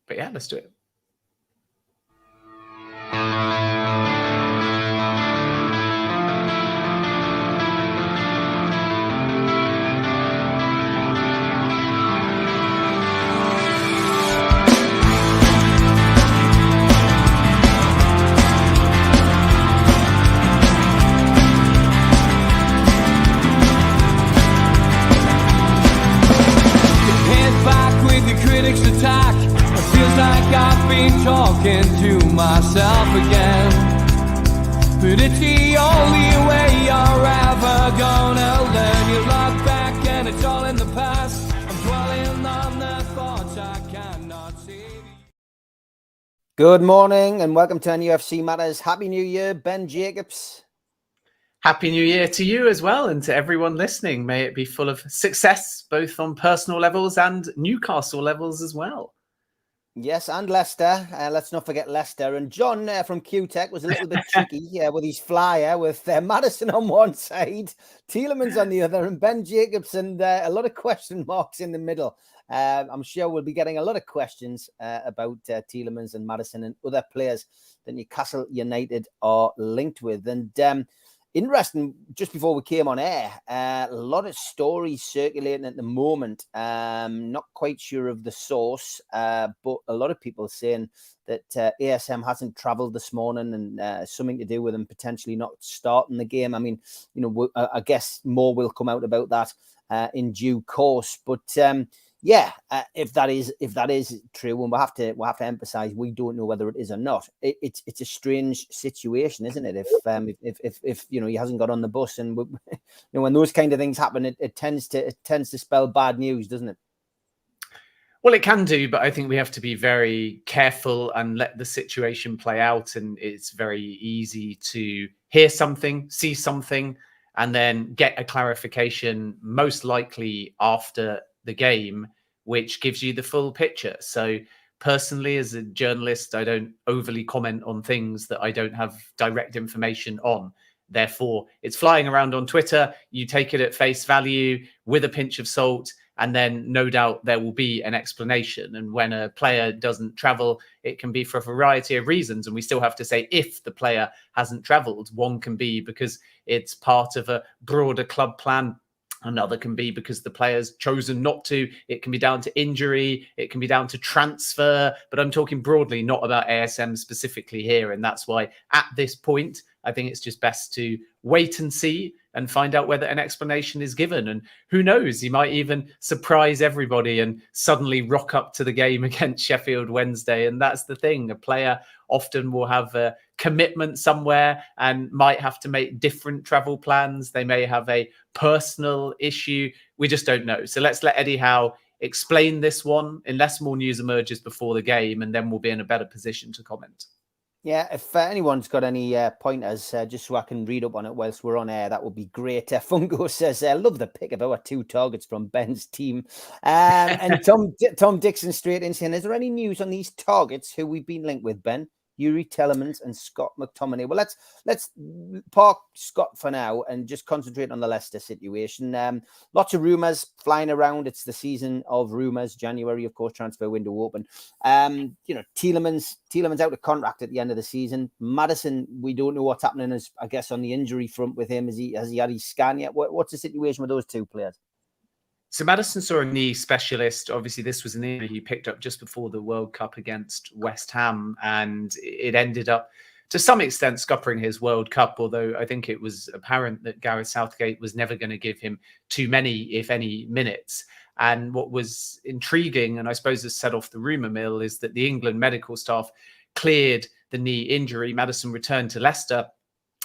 But yeah, let's do it. Critics attack. It feels like I've been talking to myself again. But it's the only way you're ever gonna learn. You look back and it's all in the past. I'm dwelling on the thoughts I cannot see. Good morning and welcome to NUFC Matters. Happy New Year, Ben Jacobs. Happy New Year to you as well, and to everyone listening. May it be full of success, both on personal levels and Newcastle levels as well. Yes, and Leicester. Let's not forget Leicester. And John from QTech was a little bit tricky with his flyer, with Maddison on one side, Tielemans on the other, and Ben Jacobs, and a lot of question marks in the middle. I'm sure we'll be getting a lot of questions about Tielemans and Maddison and other players that Newcastle United are linked with. And interesting, just before we came on air, a lot of stories circulating at the moment. Not quite sure of the source, but a lot of people saying that ASM hasn't travelled this morning, and something to do with them potentially not starting the game. I mean, I guess more will come out about that in due course. But if that is true, and we'll have to emphasize, we don't know whether it is or not. It's a strange situation, isn't it? If he hasn't got on the bus, and when those kind of things happen, it tends to spell bad news, doesn't it? Well, it can do, but I think we have to be very careful and let the situation play out. And it's very easy to hear something, see something, and then get a clarification, most likely after the game, which gives you the full picture. So personally, as a journalist, I don't overly comment on things that I don't have direct information on. Therefore, it's flying around on Twitter. You take it at face value with a pinch of salt, and then no doubt there will be an explanation. And when a player doesn't travel, it can be for a variety of reasons. And we still have to say, if the player hasn't traveled, one can be because it's part of a broader club plan. Another can be because the player's chosen not to. It can be down to injury. It can be down to transfer. But I'm talking broadly, not about ASM specifically here. And that's why at this point, I think it's just best to wait and see and find out whether an explanation is given. And who knows, he might even surprise everybody and suddenly rock up to the game against Sheffield Wednesday. And that's the thing. A player often will have a commitment somewhere and might have to make different travel plans. They may have a personal issue. We just don't know. So let's let Eddie Howe explain this one, unless more news emerges before the game, and then we'll be in a better position to comment. Yeah, if anyone's got any pointers, just so I can read up on it whilst we're on air, that would be great. Fungo says, love the pick of our 2 targets from Ben's team. And Tom Dixon straight in saying, is there any news on these targets who we've been linked with, Ben? Yuri Tielemans and Scott McTominay. Well, let's park Scott for now and just concentrate on the Leicester situation. Lots of rumours flying around. It's the season of rumours. January, of course, transfer window open. Tielemans out of contract at the end of the season. Maddison, we don't know what's happening, as I guess, on the injury front with him. Has he had his scan yet? What's the situation with those 2 players? So Maddison saw a knee specialist. Obviously, this was an injury he picked up just before the World Cup against West Ham, and it ended up, to some extent, scuppering his World Cup, although I think it was apparent that Gareth Southgate was never going to give him too many, if any, minutes. And what was intriguing, and I suppose has set off the rumour mill, is that the England medical staff cleared the knee injury. Maddison returned to Leicester,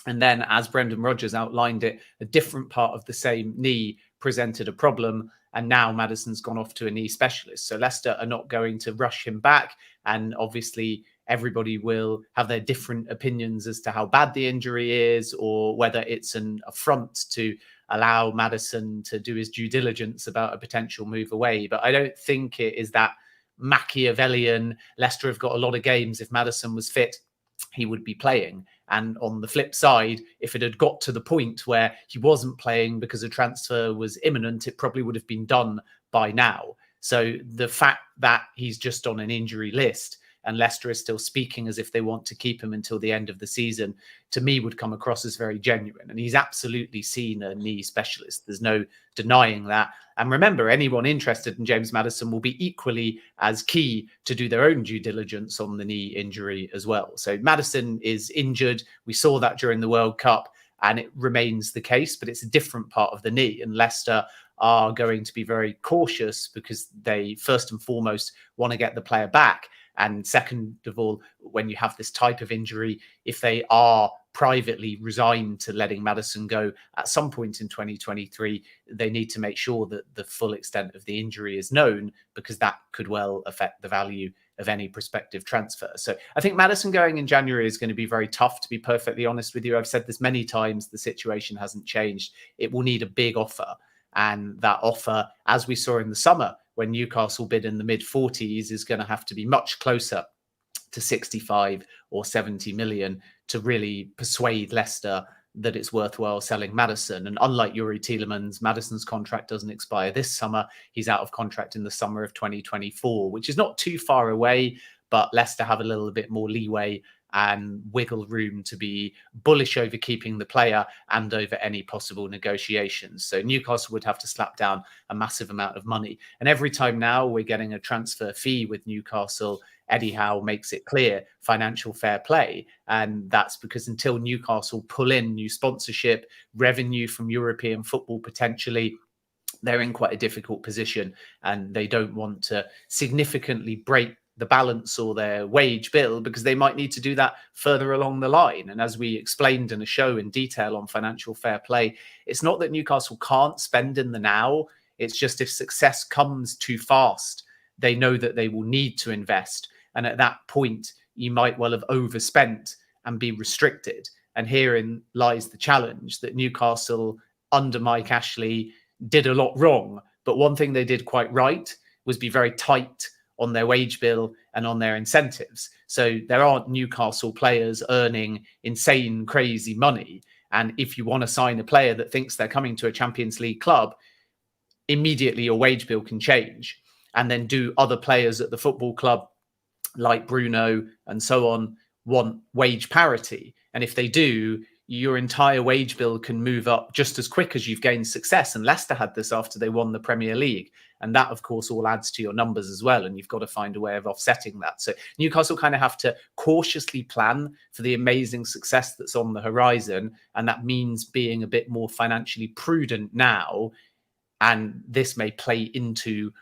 and then, as Brendan Rodgers outlined it, a different part of the same knee presented a problem, and now Maddison's gone off to a knee specialist. So Leicester are not going to rush him back, and obviously everybody will have their different opinions as to how bad the injury is, or whether it's an affront to allow Maddison to do his due diligence about a potential move away. But I don't think it is that Machiavellian. Leicester have got a lot of games. If Maddison was fit, he would be playing. And on the flip side, if it had got to the point where he wasn't playing because a transfer was imminent, it probably would have been done by now. So the fact that he's just on an injury list and Leicester is still speaking as if they want to keep him until the end of the season, to me would come across as very genuine. And he's absolutely seen a knee specialist. There's no denying that. And remember, anyone interested in James Maddison will be equally as key to do their own due diligence on the knee injury as well. So Maddison is injured. We saw that during the World Cup, and it remains the case, but it's a different part of the knee. And Leicester are going to be very cautious because they, first and foremost, want to get the player back. And second of all, when you have this type of injury, if they are privately resigned to letting Maddison go at some point in 2023, they need to make sure that the full extent of the injury is known, because that could well affect the value of any prospective transfer. So I think Maddison going in January is going to be very tough, to be perfectly honest with you. I've said this many times, the situation hasn't changed. It will need a big offer. And that offer, as we saw in the summer, when Newcastle bid in the mid-40s, is going to have to be much closer to 65 or 70 million to really persuade Leicester that it's worthwhile selling Maddison. And unlike Youri Tielemans, Maddison's contract doesn't expire this summer. He's out of contract in the summer of 2024, which is not too far away, but Leicester have a little bit more leeway and wiggle room to be bullish over keeping the player and over any possible negotiations. So Newcastle would have to slap down a massive amount of money. And every time now we're getting a transfer fee with Newcastle, Eddie Howe makes it clear, financial fair play. And that's because until Newcastle pull in new sponsorship, revenue from European football potentially, they're in quite a difficult position, and they don't want to significantly break the balance or their wage bill, because they might need to do that further along the line. And as we explained in a show in detail on financial fair play, it's not that Newcastle can't spend in the now. It's just if success comes too fast, they know that they will need to invest. And at that point, you might well have overspent and be restricted. And herein lies the challenge, that Newcastle under Mike Ashley did a lot wrong. But one thing they did quite right was be very tight on their wage bill and on their incentives. So there aren't Newcastle players earning insane, crazy money. And if you want to sign a player that thinks they're coming to a Champions League club, immediately your wage bill can change. And then do other players at the football club, like Bruno and so on, want wage parity? And if they do, your entire wage bill can move up just as quick as you've gained success. And Leicester had this after they won the Premier League. And that, of course, all adds to your numbers as well. And you've got to find a way of offsetting that. So Newcastle kind of have to cautiously plan for the amazing success that's on the horizon. And that means being a bit more financially prudent now. And this may play into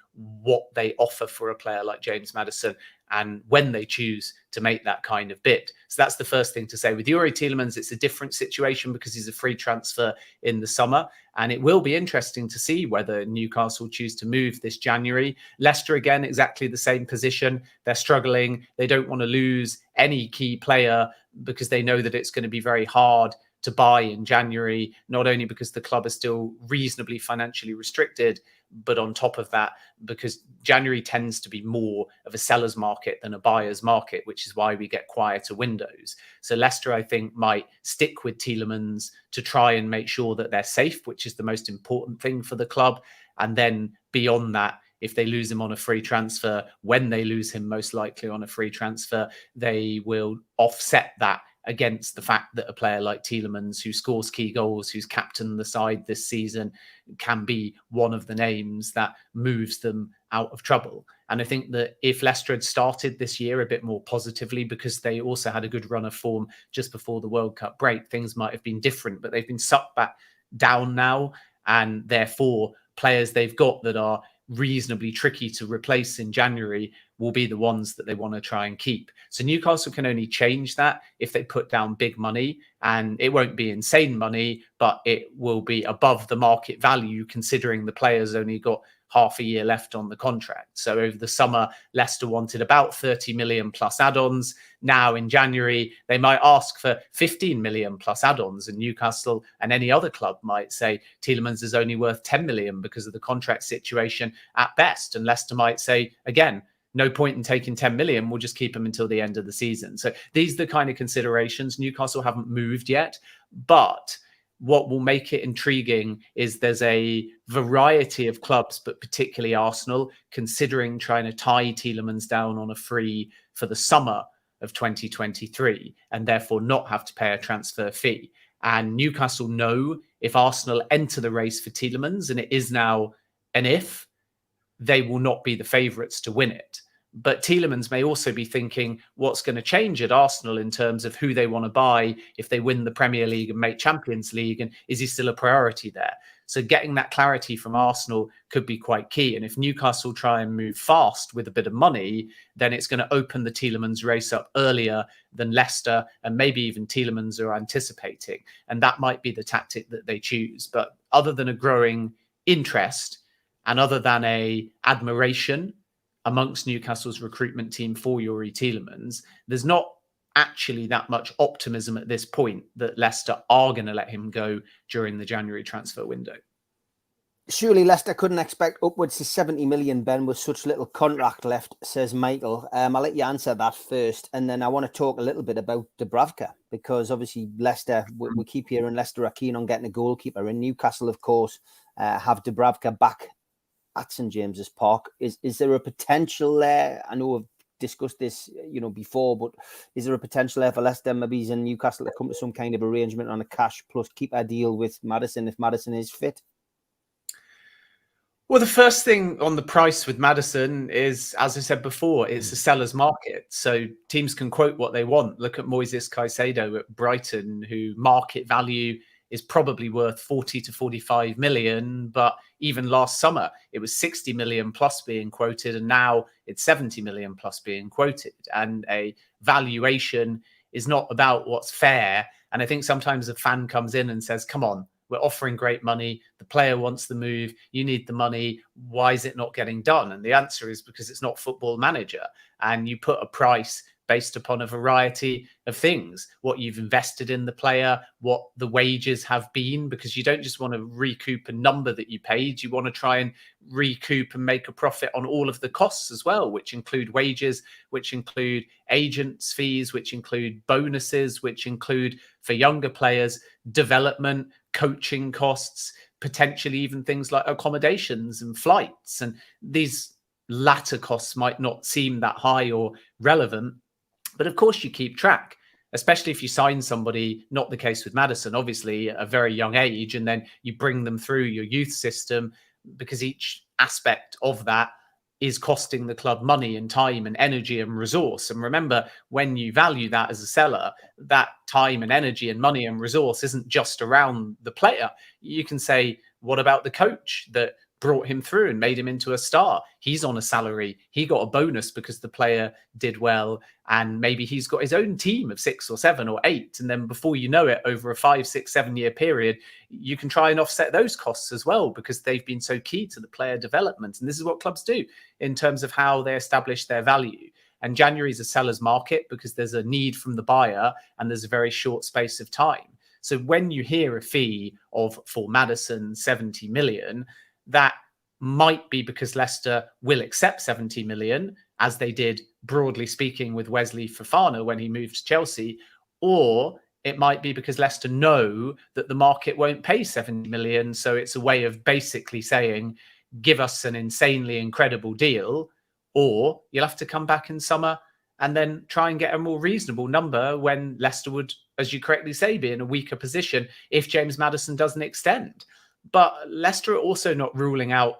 what they offer for a player like James Maddison and when they choose to make that kind of bid. So that's the first thing to say. With Youri Tielemans, it's a different situation because he's a free transfer in the summer. And it will be interesting to see whether Newcastle choose to move this January. Leicester, again, exactly the same position. They're struggling. They don't want to lose any key player because they know that it's going to be very hard to buy in January, not only because the club is still reasonably financially restricted, but on top of that, because January tends to be more of a seller's market than a buyer's market, which is why we get quieter windows. So Leicester, I think, might stick with Tielemans to try and make sure that they're safe, which is the most important thing for the club. And then beyond that, if they lose him on a free transfer, when they lose him most likely on a free transfer, they will offset that against the fact that a player like Tielemans, who scores key goals, who's captained the side this season, can be one of the names that moves them out of trouble. And I think that if Leicester had started this year a bit more positively, because they also had a good run of form just before the World Cup break, things might have been different, but they've been sucked back down now. And therefore, players they've got that are reasonably tricky to replace in January will be the ones that they want to try and keep. So Newcastle can only change that if they put down big money, and it won't be insane money, but it will be above the market value considering the players only got half a year left on the contract. So over the summer, Leicester wanted about 30 million plus add-ons. Now in January, they might ask for 15 million plus add-ons, and Newcastle and any other club might say Tielemans is only worth 10 million because of the contract situation at best. And Leicester might say, again, no point in taking 10 million. We'll just keep him until the end of the season. So these are the kind of considerations. Newcastle haven't moved yet, but what will make it intriguing is there's a variety of clubs, but particularly Arsenal, considering trying to tie Tielemans down on a free for the summer of 2023 and therefore not have to pay a transfer fee. And Newcastle know if Arsenal enter the race for Tielemans, and it is now an if, they will not be the favourites to win it. But Tielemans may also be thinking what's going to change at Arsenal in terms of who they want to buy if they win the Premier League and make Champions League, and is he still a priority there? So getting that clarity from Arsenal could be quite key. And if Newcastle try and move fast with a bit of money, then it's going to open the Tielemans race up earlier than Leicester and maybe even Tielemans are anticipating. And that might be the tactic that they choose. But other than a growing interest and other than a admiration amongst Newcastle's recruitment team for Youri Tielemans, there's not actually that much optimism at this point that Leicester are going to let him go during the January transfer window. Surely Leicester couldn't expect upwards to 70 million, Ben, with such little contract left, says Michael. I'll let you answer that first. And then I want to talk a little bit about Dubravka, because obviously Leicester, we keep hearing Leicester are keen on getting a goalkeeper. And Newcastle, of course, have Dubravka back at St James's Park. Is there a potential there? I know we've discussed this, before, but is there a potential there for Leicester, maybe in Newcastle, to come to some kind of arrangement on a cash plus keeper deal with Maddison if Maddison is fit? Well, the first thing on the price with Maddison is, as I said before, it's a seller's market. So teams can quote what they want. Look at Moises Caicedo at Brighton, who market value is probably worth 40 to 45 million. But even last summer, it was 60 million plus being quoted. And now it's 70 million plus being quoted. And a valuation is not about what's fair. And I think sometimes a fan comes in and says, come on, we're offering great money. The player wants the move. You need the money. Why is it not getting done? And the answer is because it's not Football Manager. And you put a price based upon a variety of things, what you've invested in the player, what the wages have been, because you don't just want to recoup a number that you paid. You want to try and recoup and make a profit on all of the costs as well, which include wages, which include agents' fees, which include bonuses, which include, for younger players, development, coaching costs, potentially even things like accommodations and flights. And these latter costs might not seem that high or relevant, but of course you keep track, especially if you sign somebody, not the case with Maddison, obviously, at a very young age, and then you bring them through your youth system, because each aspect of that is costing the club money and time and energy and resource. And remember, when you value that as a seller, that time and energy and money and resource isn't just around the player. You can say, what about the coach that brought him through and made him into a star? He's on a salary. He got a bonus because the player did well. And maybe he's got his own team of 6 or 7 or 8. And then before you know it, over a 5, 6, 7 year period, you can try and offset those costs as well, because they've been so key to the player development. And this is what clubs do in terms of how they establish their value. And January is a seller's market because there's a need from the buyer and there's a very short space of time. So when you hear a fee of, for Maddison, 70 million, that might be because Leicester will accept 70 million, as they did, broadly speaking, with Wesley Fofana when he moved to Chelsea, or it might be because Leicester know that the market won't pay 70 million. So it's a way of basically saying, give us an insanely incredible deal, or you'll have to come back in summer and then try and get a more reasonable number when Leicester would, as you correctly say, be in a weaker position if James Maddison doesn't extend. But Leicester are also not ruling out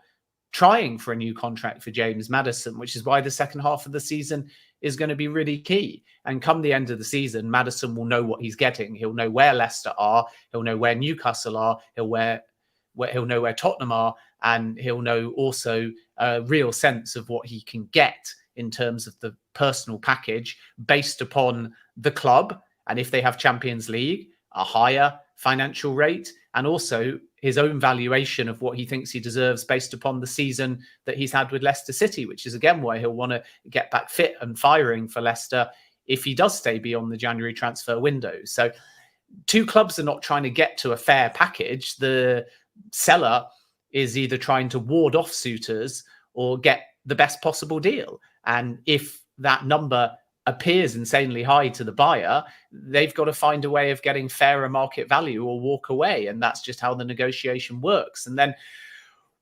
trying for a new contract for James Maddison, which is why the second half of the season is going to be really key. And come the end of the season, Maddison will know what he's getting. He'll know where Leicester are. He'll know where Newcastle are. He'll know where Tottenham are. And he'll know also a real sense of what he can get in terms of the personal package based upon the club. And if they have Champions League, a higher financial rate, and also his own valuation of what he thinks he deserves based upon the season that he's had with Leicester City, which is again why he'll want to get back fit and firing for Leicester if he does stay beyond the January transfer window. So two clubs are not trying to get to a fair package. The seller is either trying to ward off suitors or get the best possible deal. And if that number appears insanely high to the buyer, they've got to find a way of getting fairer market value or walk away. And that's just how the negotiation works. And then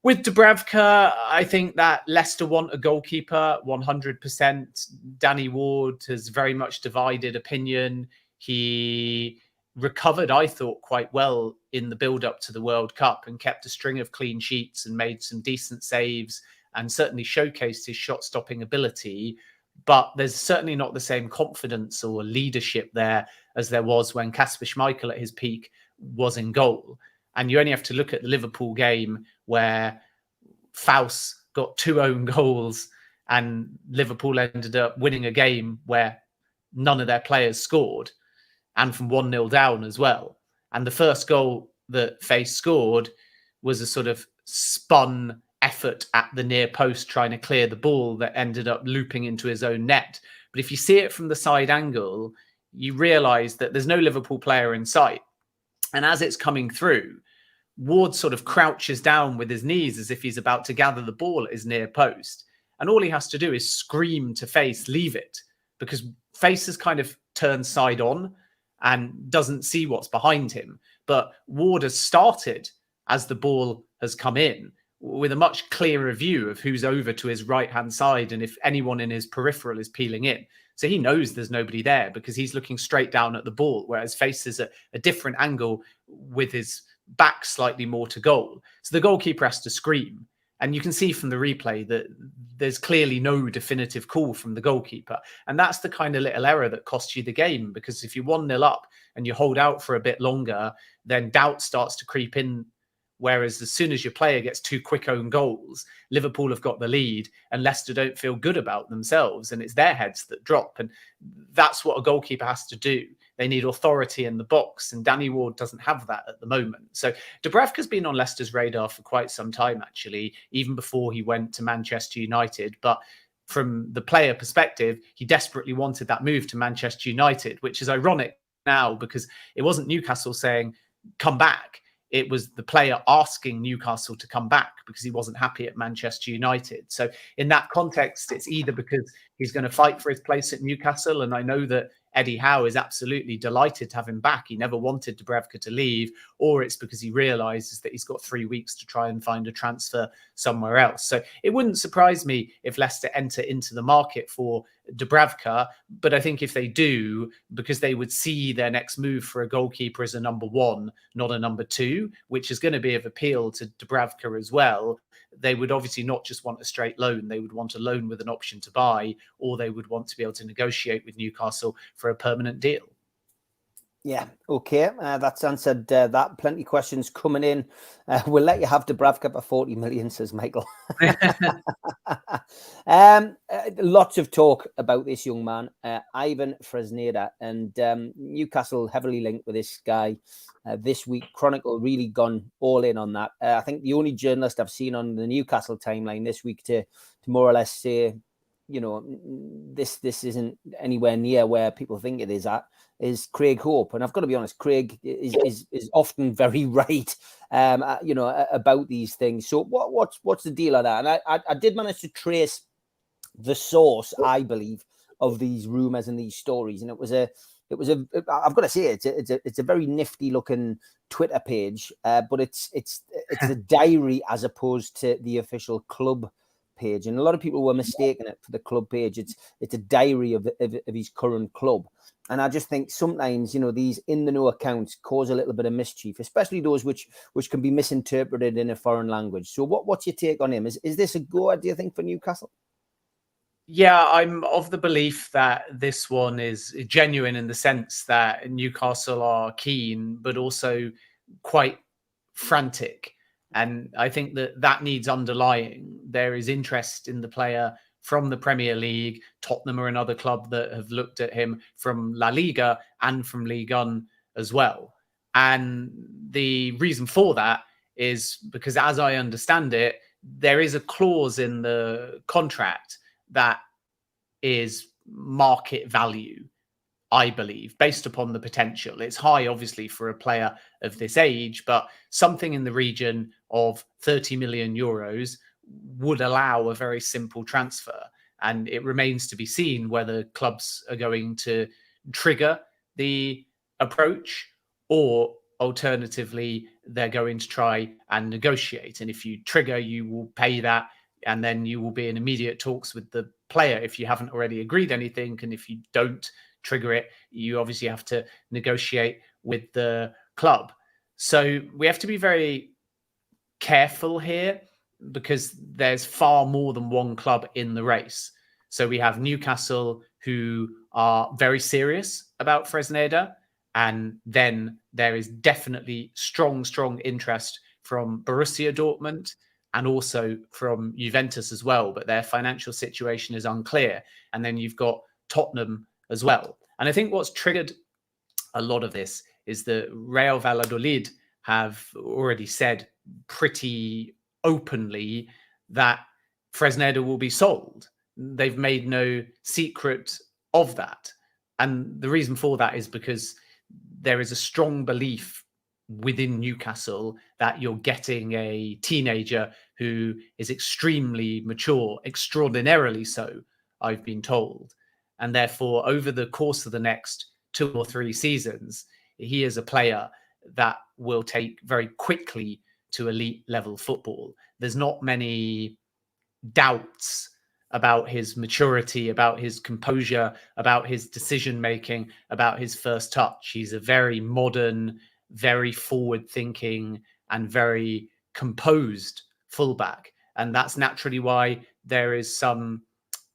with Dubravka, I think that Leicester want a goalkeeper 100%. Danny Ward has very much divided opinion. He recovered, I thought, quite well in the build-up to the World Cup and kept a string of clean sheets and made some decent saves and certainly showcased his shot-stopping ability. But there's certainly not the same confidence or leadership there as there was when Kasper Schmeichel at his peak was in goal. And you only have to look at the Liverpool game where Faust got 2 own goals and Liverpool ended up winning a game where none of their players scored, and from 1-0 down as well. And the first goal that Faust scored was a sort of spun effort at the near post trying to clear the ball that ended up looping into his own net. But if you see it from the side angle, you realise that there's no Liverpool player in sight. And as it's coming through, Ward sort of crouches down with his knees as if he's about to gather the ball at his near post. And all he has to do is scream to Faust, leave it, because Faust has kind of turned side on and doesn't see what's behind him. But Ward has started as the ball has come in with a much clearer view of who's over to his right-hand side and if anyone in his peripheral is peeling in. So he knows there's nobody there because he's looking straight down at the ball, whereas Faust is at a different angle with his back slightly more to goal. So the goalkeeper has to scream. And you can see from the replay that there's clearly no definitive call from the goalkeeper. And that's the kind of little error that costs you the game, because if you're 1-0 up and you hold out for a bit longer, then doubt starts to creep in. Whereas as soon as your player gets 2 quick own goals, Liverpool have got the lead and Leicester don't feel good about themselves, and it's their heads that drop. And that's what a goalkeeper has to do. They need authority in the box, and Danny Ward doesn't have that at the moment. So Dubravka's been on Leicester's radar for quite some time, actually, even before he went to Manchester United. But from the player perspective, he desperately wanted that move to Manchester United, which is ironic now because it wasn't Newcastle saying, come back. It was the player asking Newcastle to come back because he wasn't happy at Manchester United. So in that context, it's either because he's going to fight for his place at Newcastle, and I know that Eddie Howe is absolutely delighted to have him back. He never wanted Dubravka to leave, or it's because he realizes that he's got 3 weeks to try and find a transfer somewhere else. So it wouldn't surprise me if Leicester enter into the market for Dubravka, but I think if they do, because they would see their next move for a goalkeeper as a number 1, not a number 2, which is going to be of appeal to Dubravka as well. They would obviously not just want a straight loan. They would want a loan with an option to buy, or they would want to be able to negotiate with Newcastle for a permanent deal. Yeah, okay. That's answered that. Plenty of questions coming in. We'll let you have Dubravka for 40 million, says Michael. Lots of talk about this young man, Ivan Fresneda, and Newcastle heavily linked with this guy this week. Chronicle really gone all in on that. I think the only journalist I've seen on the Newcastle timeline this week to more or less say, you know, this isn't anywhere near where people think it is at, is Craig Hope. And I've got to be honest, Craig is often very right, you know, about these things. So what's the deal on that? And I did manage to trace the source, I believe, of these rumors and these stories. And it was I've got to say, it's a very nifty looking Twitter page, but it's a diary as opposed to the official club page. And a lot of people were mistaking it for the club page. It's a diary of his current club. And I just think sometimes, you know, these in the know accounts cause a little bit of mischief, especially those which can be misinterpreted in a foreign language. So what's your take on him? Is this a go, do you think, for Newcastle? Yeah, I'm of the belief that this one is genuine in the sense that Newcastle are keen, but also quite frantic. And I think that needs underlying. There is interest in the player from the Premier League. Tottenham are another club that have looked at him, from La Liga and from Ligue 1 as well. And the reason for that is because, as I understand it, there is a clause in the contract that is market value, I believe, based upon the potential. It's high, obviously, for a player of this age, but something in the region of 30 million euros would allow a very simple transfer. And it remains to be seen whether clubs are going to trigger the approach, or alternatively, they're going to try and negotiate. And if you trigger, you will pay that, and then you will be in immediate talks with the player if you haven't already agreed anything. And if you don't trigger it, you obviously have to negotiate with the club. So we have to be very careful here, because there's far more than one club in the race. So we have Newcastle, who are very serious about Fresneda. And then there is definitely strong interest from Borussia Dortmund and also from Juventus as well. But their financial situation is unclear. And then you've got Tottenham as well. And I think what's triggered a lot of this is that Real Valladolid have already said pretty openly that Fresneda will be sold. They've made no secret of that. And the reason for that is because there is a strong belief within Newcastle that you're getting a teenager who is extremely mature, extraordinarily so, I've been told. And therefore, over the course of the next 2 or 3 seasons, he is a player that will take very quickly to elite level football. There's not many doubts about his maturity, about his composure, about his decision making, about his first touch. He's a very modern, very forward thinking and very composed fullback. And that's naturally why there is some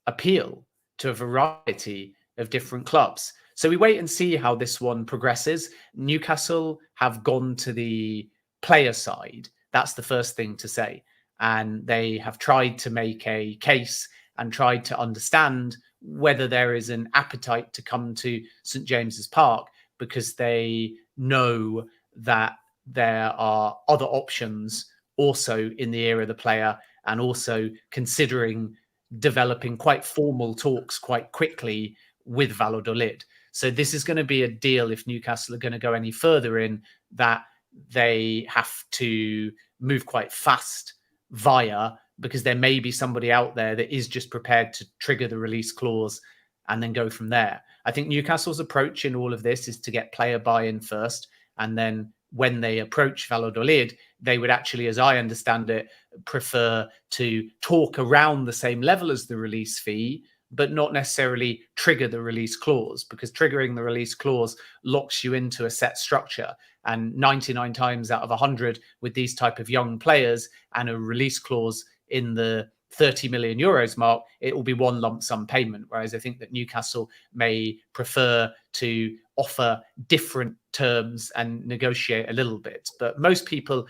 appeal to a variety of different clubs. So we wait and see how this one progresses. Newcastle have gone to the player side. That's the first thing to say. And they have tried to make a case and tried to understand whether there is an appetite to come to St. James's Park, because they know that there are other options also in the ear of the player, and also considering developing quite formal talks quite quickly with Valladolid. So this is going to be a deal, if Newcastle are going to go any further in, that they have to move quite fast via, because there may be somebody out there that is just prepared to trigger the release clause and then go from there. I think Newcastle's approach in all of this is to get player buy-in first, and then when they approach Valladolid, they would actually, as I understand it, prefer to talk around the same level as the release fee, but not necessarily trigger the release clause, because triggering the release clause locks you into a set structure. And 99 times out of 100 with these type of young players and a release clause in the 30 million euros mark, it will be one lump sum payment. Whereas I think that Newcastle may prefer to offer different terms and negotiate a little bit. But most people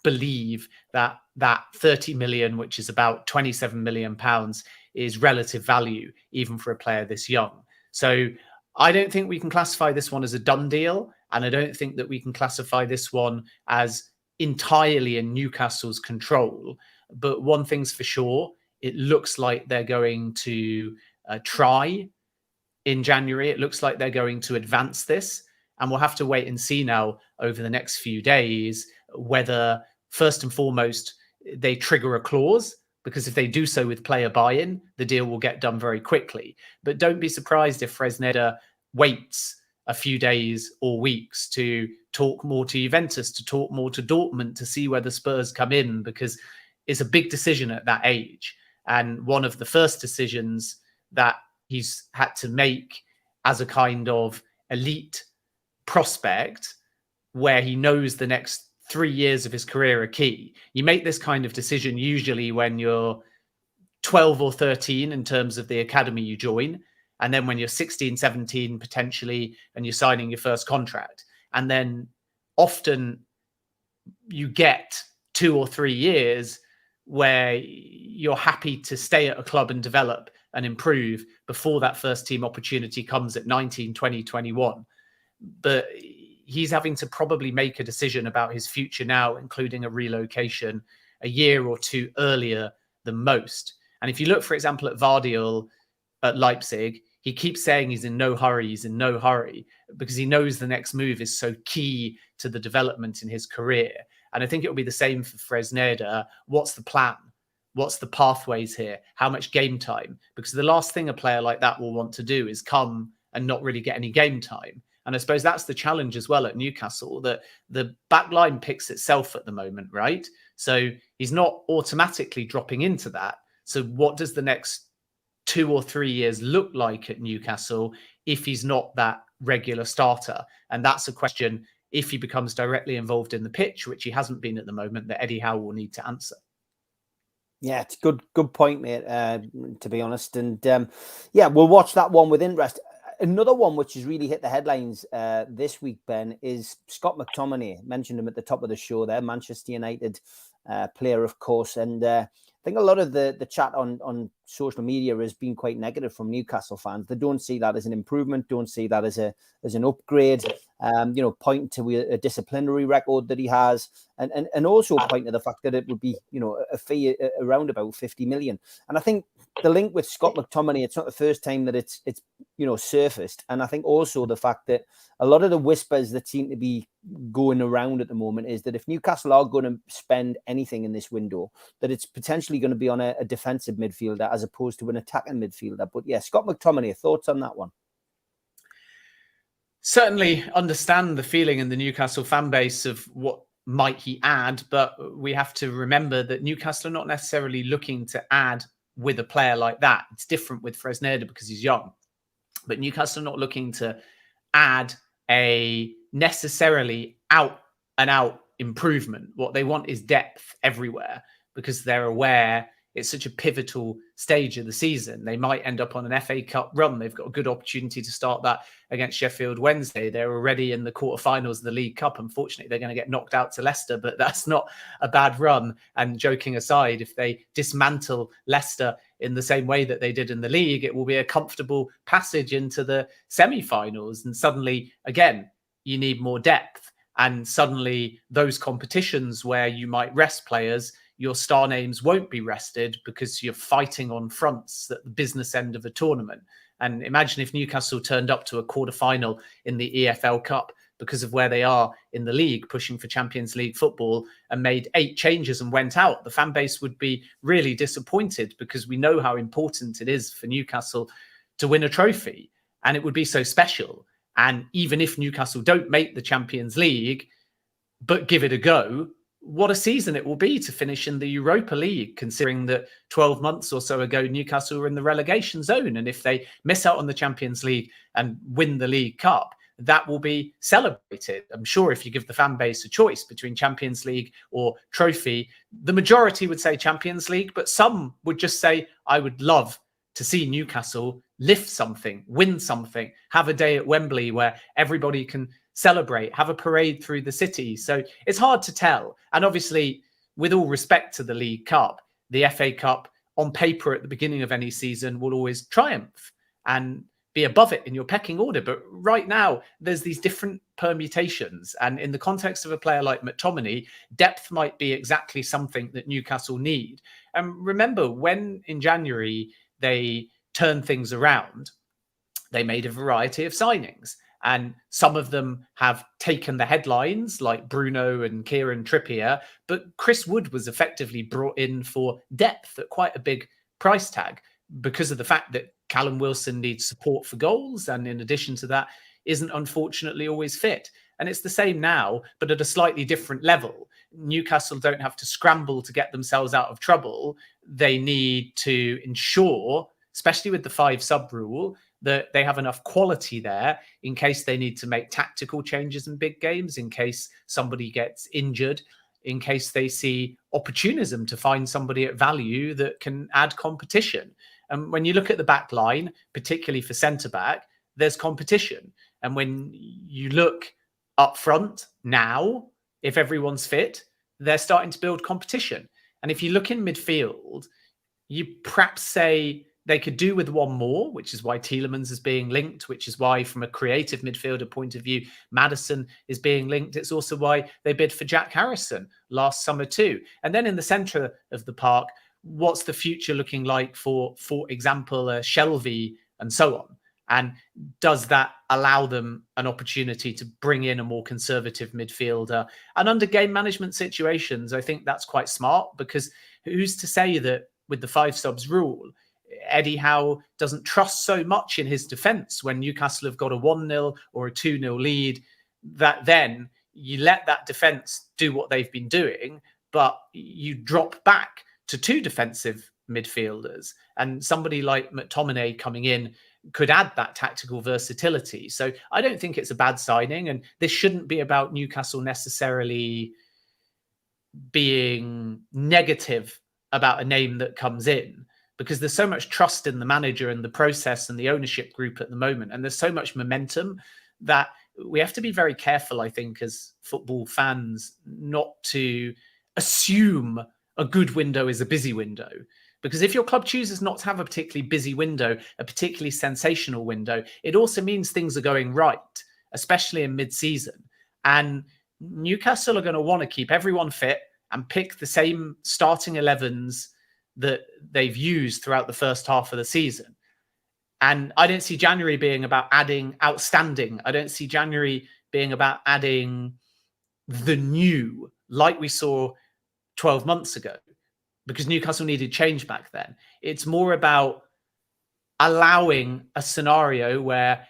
believe that that 30 million, which is about 27 million pounds, is relative value, even for a player this young. So I don't think we can classify this one as a done deal. And I don't think that we can classify this one as entirely in Newcastle's control. But one thing's for sure, it looks like they're going to try in January. It looks like they're going to advance this. And we'll have to wait and see now over the next few days whether, first and foremost, they trigger a clause. Because if they do so with player buy-in, the deal will get done very quickly. But don't be surprised if Fresneda waits a few days or weeks to talk more to Juventus, to talk more to Dortmund, to see whether Spurs come in, because it's a big decision at that age. And one of the first decisions that he's had to make as a kind of elite prospect, where he knows the next 3 years of his career are key. You make this kind of decision usually when you're 12 or 13 in terms of the academy you join. And then when you're 16, 17, potentially, and you're signing your first contract. And then often you get 2 or 3 years where you're happy to stay at a club and develop and improve before that first team opportunity comes at 19, 20, 21. But he's having to probably make a decision about his future now, including a relocation a year or 2 earlier than most. And if you look, for example, at Vardiol at Leipzig, he keeps saying he's in no hurry, because he knows the next move is so key to the development in his career. And I think it will be the same for Fresneda. What's the plan? What's the pathways here? How much game time? Because the last thing a player like that will want to do is come and not really get any game time. And I suppose that's the challenge as well at Newcastle, that the back line picks itself at the moment, right? So he's not automatically dropping into that. So what does the next 2 or 3 years look like at Newcastle if he's not that regular starter? And that's a question, if he becomes directly involved in the pitch, which he hasn't been at the moment, that Eddie Howe will need to answer. Yeah, it's good point, mate, to be honest. And we'll watch that one with interest. Another one which has really hit the headlines this week, Ben, is Scott McTominay. Mentioned him at the top of the show there, Manchester United player, of course. And I think a lot of the chat on social media has been quite negative from Newcastle fans. They don't see that as an improvement, don't see that as an upgrade, pointing to a disciplinary record that he has, and also pointing to the fact that it would be, a fee around about 50 million. And I think the link with Scott McTominay, it's not the first time that it's surfaced. And I think also the fact that a lot of the whispers that seem to be going around at the moment is that if Newcastle are going to spend anything in this window, that it's potentially going to be on a defensive midfielder as opposed to an attacking midfielder. But yeah, Scott McTominay, thoughts on that one? Certainly understand the feeling in the Newcastle fan base of what might he add, but we have to remember that Newcastle are not necessarily looking to add with a player like that. It's different with Fresneda because he's young, but Newcastle are not looking to add a necessarily out and out improvement. What they want is depth everywhere, because they're aware it's such a pivotal stage of the season. They might end up on an FA Cup run. They've got a good opportunity to start that against Sheffield Wednesday. They're already in the quarterfinals of the League Cup. Unfortunately, they're going to get knocked out to Leicester, but that's not a bad run. And joking aside, if they dismantle Leicester in the same way that they did in the league, it will be a comfortable passage into the semi-finals. And suddenly, again, you need more depth. And suddenly those competitions where you might rest players, your star names won't be rested because you're fighting on fronts at the business end of a tournament. And imagine if Newcastle turned up to a quarter-final in the EFL Cup because of where they are in the league, pushing for Champions League football, and made 8 changes and went out. The fan base would be really disappointed, because we know how important it is for Newcastle to win a trophy, and it would be so special. And even if Newcastle don't make the Champions League, but give it a go, what a season it will be to finish in the Europa League, considering that 12 months or so ago, Newcastle were in the relegation zone. And if they miss out on the Champions League and win the League Cup, that will be celebrated. I'm sure if you give the fan base a choice between Champions League or trophy, the majority would say Champions League, but some would just say, I would love to see Newcastle lift something, win something, have a day at Wembley where everybody can celebrate, have a parade through the city. So it's hard to tell. And obviously, with all respect to the League Cup, the FA Cup on paper at the beginning of any season will always triumph and be above it in your pecking order. But right now, there's these different permutations. And in the context of a player like McTominay, depth might be exactly something that Newcastle need. And remember, when in January they turned things around, they made a variety of signings. And some of them have taken the headlines, like Bruno and Kieran Trippier. But Chris Wood was effectively brought in for depth at quite a big price tag, because of the fact that Callum Wilson needs support for goals. And in addition to that, isn't unfortunately always fit. And it's the same now, but at a slightly different level. Newcastle don't have to scramble to get themselves out of trouble. They need to ensure, especially with the 5-sub rule, that they have enough quality there in case they need to make tactical changes in big games, in case somebody gets injured, in case they see opportunism to find somebody at value that can add competition. And when you look at the back line, particularly for centre-back, there's competition. And when you look up front now, if everyone's fit, they're starting to build competition. And if you look in midfield, you perhaps say they could do with one more, which is why Tielemans is being linked, which is why, from a creative midfielder point of view, Maddison is being linked. It's also why they bid for Jack Harrison last summer too. And then in the centre of the park, what's the future looking like for example, Shelvey and so on? And does that allow them an opportunity to bring in a more conservative midfielder? And under game management situations, I think that's quite smart, because who's to say that with the 5 subs rule, Eddie Howe doesn't trust so much in his defence when Newcastle have got a 1-0 or a 2-0 lead, that then you let that defence do what they've been doing, but you drop back to 2 defensive midfielders. And somebody like McTominay coming in could add that tactical versatility. So I don't think it's a bad signing. And this shouldn't be about Newcastle necessarily being negative about a name that comes in, because there's so much trust in the manager and the process and the ownership group at the moment. And there's so much momentum that we have to be very careful, I think, as football fans, not to assume a good window is a busy window. Because if your club chooses not to have a particularly busy window, a particularly sensational window, it also means things are going right, especially in mid-season. And Newcastle are going to want to keep everyone fit and pick the same starting 11s that they've used throughout the first half of the season. And I don't see January being about adding outstanding. I don't see January being about adding the new, like we saw 12 months ago, because Newcastle needed change back then. It's more about allowing a scenario where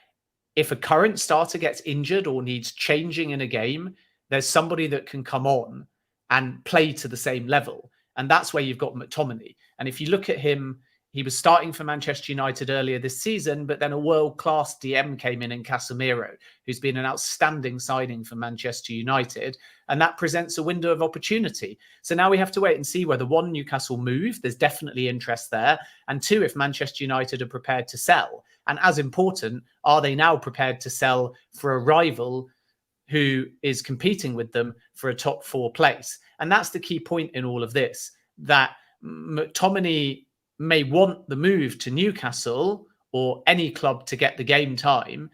if a current starter gets injured or needs changing in a game, there's somebody that can come on and play to the same level. And that's where you've got McTominay. And if you look at him, he was starting for Manchester United earlier this season, but then a world-class DM came in Casemiro, who's been an outstanding signing for Manchester United. And that presents a window of opportunity. So now we have to wait and see whether, 1, Newcastle move. There's definitely interest there. And 2, if Manchester United are prepared to sell. And as important, are they now prepared to sell for a rival who is competing with them for a top 4 place? And that's the key point in all of this, that McTominay may want the move to Newcastle or any club to get the game time,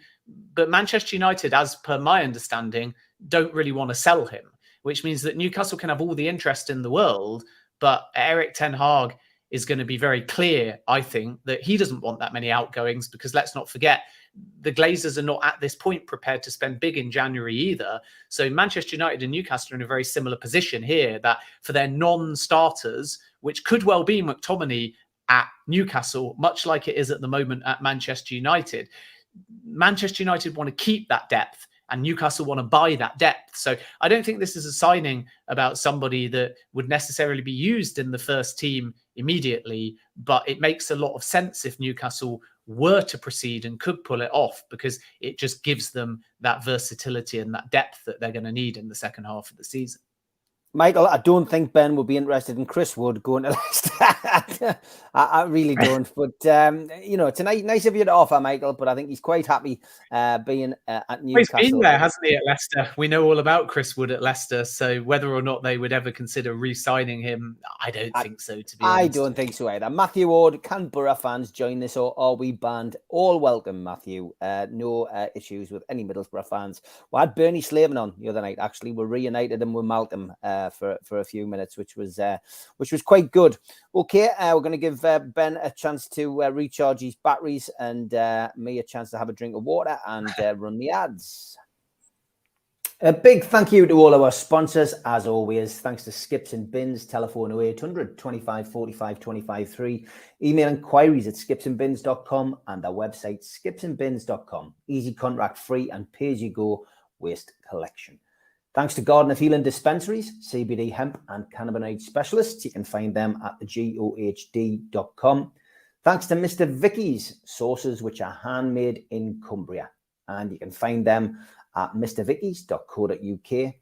but Manchester United, as per my understanding, don't really want to sell him, which means that Newcastle can have all the interest in the world, but Erik ten Hag is going to be very clear, I think, that he doesn't want that many outgoings, because let's not forget, the Glazers are not at this point prepared to spend big in January either. So Manchester United and Newcastle are in a very similar position here, that for their non-starters, which could well be McTominay at Newcastle, much like it is at the moment at Manchester United, Manchester United want to keep that depth and Newcastle want to buy that depth. So I don't think this is a signing about somebody that would necessarily be used in the first team immediately, but it makes a lot of sense if Newcastle were to proceed and could pull it off, because it just gives them that versatility and that depth that they're going to need in the second half of the season. Michael, I don't think Ben would be interested in Chris Wood going to Leicester. I really don't. But, it's a nice of you to offer, Michael, but I think he's quite happy being at Newcastle. He's been there, hasn't he, at Leicester? We know all about Chris Wood at Leicester. So whether or not they would ever consider re-signing him, I don't think so, to be honest. I don't think so either. Matthew Ward, can Borough fans join this, or are we banned? All welcome, Matthew. No issues with any Middlesbrough fans. We had Bernie Slaven on the other night, actually. We reunited him with Malcolm for a few minutes, which was quite good. Okay, we're going to give Ben a chance to recharge his batteries, and me a chance to have a drink of water and run the ads. A big thank you to all our sponsors, as always. Thanks to Skips and Bins, telephone 0800 25 45 25 3, email inquiries at skipsandbins.com, and our website skipsandbins.com. Easy, contract free and pay-as-you-go waste collection. Thanks to Garden of Healing Dispensaries, CBD hemp and cannabinoid specialists. You can find them at thegohd.com. Thanks to Mr. Vicky's sauces, which are handmade in Cumbria. And you can find them at mrvickys.co.uk.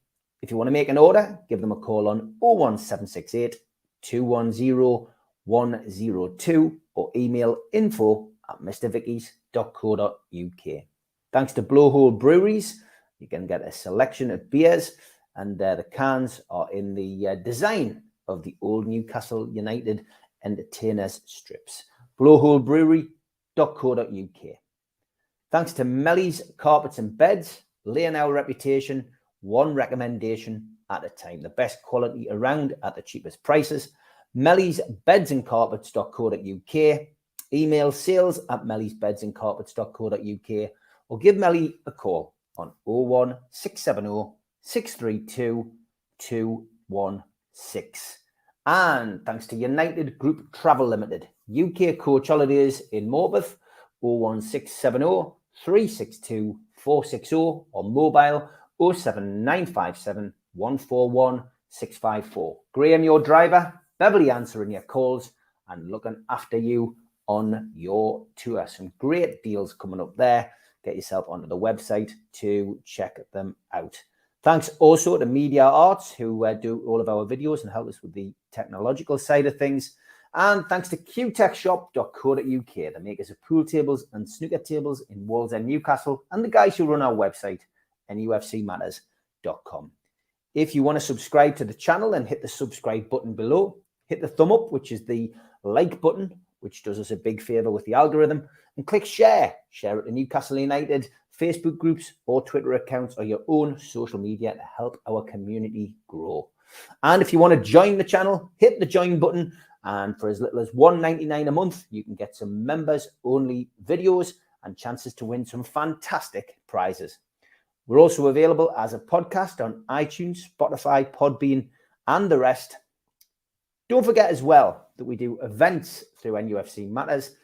If you want to make an order, give them a call on 01768 210 102 or email info@mrvickys.co.uk. Thanks to Blowhole Breweries. You can get a selection of beers, and the cans are in the design of the old Newcastle United entertainers strips. Blowholebrewery.co.uk. Thanks to Melly's Carpets and Beds, laying our reputation, one recommendation at a time. The best quality around at the cheapest prices. Melly's Beds and Carpets.co.uk. Email sales@mellysbedsandcarpets.co.uk, or give Melly a call on 01670 632 216. And thanks to United Group Travel Limited, UK coach holidays in Morpeth, 01670 362 460 or mobile 07957 141 654. Graham, your driver, Beverly answering your calls and looking after you on your tour. Some great deals coming up there. Get yourself onto the website to check them out. Thanks also to Media Arts, who do all of our videos and help us with the technological side of things. And thanks to qtechshop.co.uk, the makers of pool tables and snooker tables in Wallsend, Newcastle, and the guys who run our website, NUFCmatters.com. If you want to subscribe to the channel, then hit the subscribe button below. Hit the thumb up, which is the like button, which does us a big favour with the algorithm. And click share. Share it to Newcastle United Facebook groups or Twitter accounts or your own social media to help our community grow. And if you want to join the channel, hit the join button. And for as little as $1.99 a month, you can get some members-only videos and chances to win some fantastic prizes. We're also available as a podcast on iTunes, Spotify, Podbean, and the rest. Don't forget as well that we do events through NUFC Matters.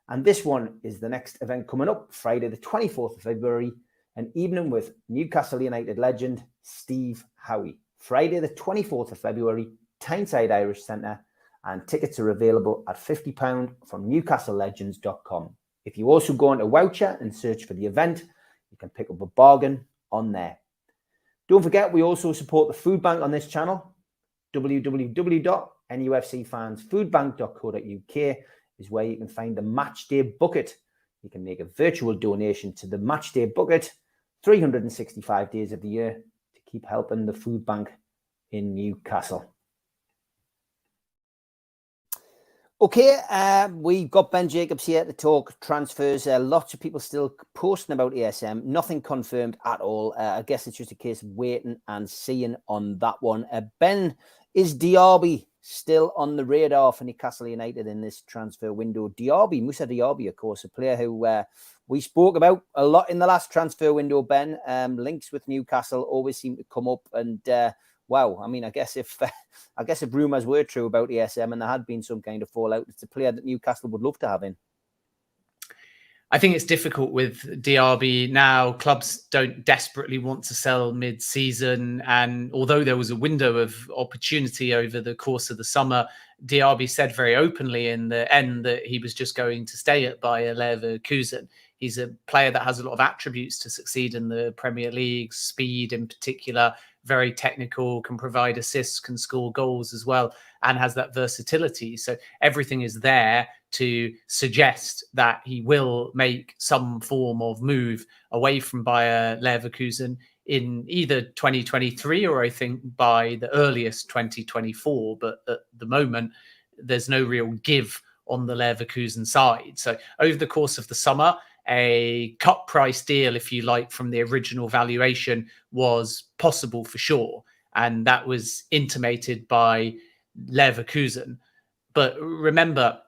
And this one is the next event coming up, Friday the 24th of February, an evening with Newcastle United legend Steve Howie. Friday the 24th of February, Tyneside Irish Centre, and tickets are available at £50 from newcastlelegends.com. If you also go onto Voucher and search for the event, you can pick up a bargain on there. Don't forget, we also support the food bank on this channel. www.nufcfansfoodbank.co.uk is where you can find the Matchday Bucket. You can make a virtual donation to the Matchday Bucket 365 days of the year to keep helping the food bank in Newcastle. Okay, we've got Ben Jacobs here to talk transfers. Lots of people still posting about ASM. Nothing confirmed at all. I guess it's just a case of waiting and seeing on that one. Ben, is Diaby still on the radar for Newcastle United in this transfer window? Moussa Diaby, of course, a player who we spoke about a lot in the last transfer window, Ben. Links with Newcastle always seem to come up, and wow, I mean, I guess if rumours were true about ASM and there had been some kind of fallout, it's a player that Newcastle would love to have in. I think it's difficult with Diaby now. Clubs don't desperately want to sell mid-season. And although there was a window of opportunity over the course of the summer, Diaby said very openly in the end that he was just going to stay at Bayer Leverkusen. He's a player that has a lot of attributes to succeed in the Premier League, speed in particular, very technical, can provide assists, can score goals as well, and has that versatility. So everything is there to suggest that he will make some form of move away from Bayer Leverkusen in either 2023 or I think by the earliest 2024. But at the moment, there's no real give on the Leverkusen side. So over the course of the summer, a cut price deal, if you like, from the original valuation was possible for sure. And that was intimated by Leverkusen. But remember,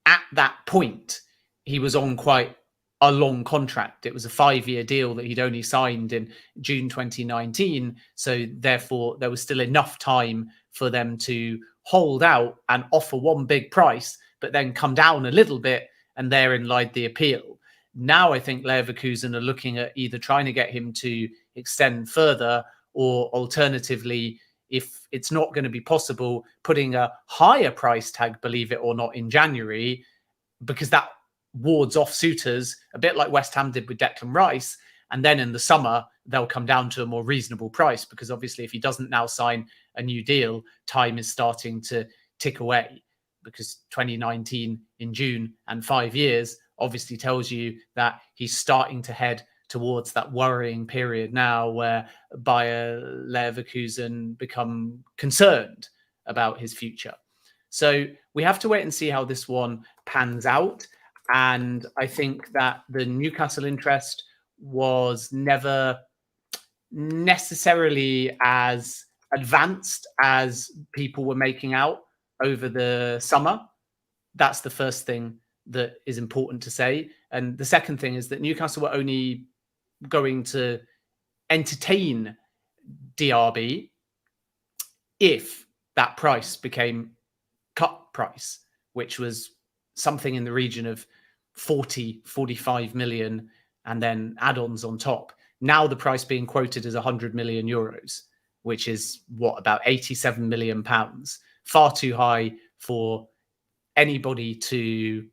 at that point, he was on quite a long contract. It was a 5-year deal that he'd only signed in June 2019. So therefore, there was still enough time for them to hold out and offer one big price, but then come down a little bit, and therein lied the appeal. Now I think Leverkusen are looking at either trying to get him to extend further, or alternatively, if it's not going to be possible, putting a higher price tag, believe it or not, in January, because that wards off suitors, a bit like West Ham did with Declan Rice. And then in the summer, they'll come down to a more reasonable price, because obviously if he doesn't now sign a new deal, time is starting to tick away, because 2019 in June and 5 years obviously tells you that he's starting to head towards that worrying period now where Bayer Leverkusen become concerned about his future. So we have to wait and see how this one pans out. And I think that the Newcastle interest was never necessarily as advanced as people were making out over the summer. That's the first thing that is important to say. And the second thing is that Newcastle were only going to entertain Diaby if that price became cut price, which was something in the region of 40, 45 million, and then add-ons on top. Now the price being quoted is 100 million euros, which is about 87 million pounds. Far too high for anybody to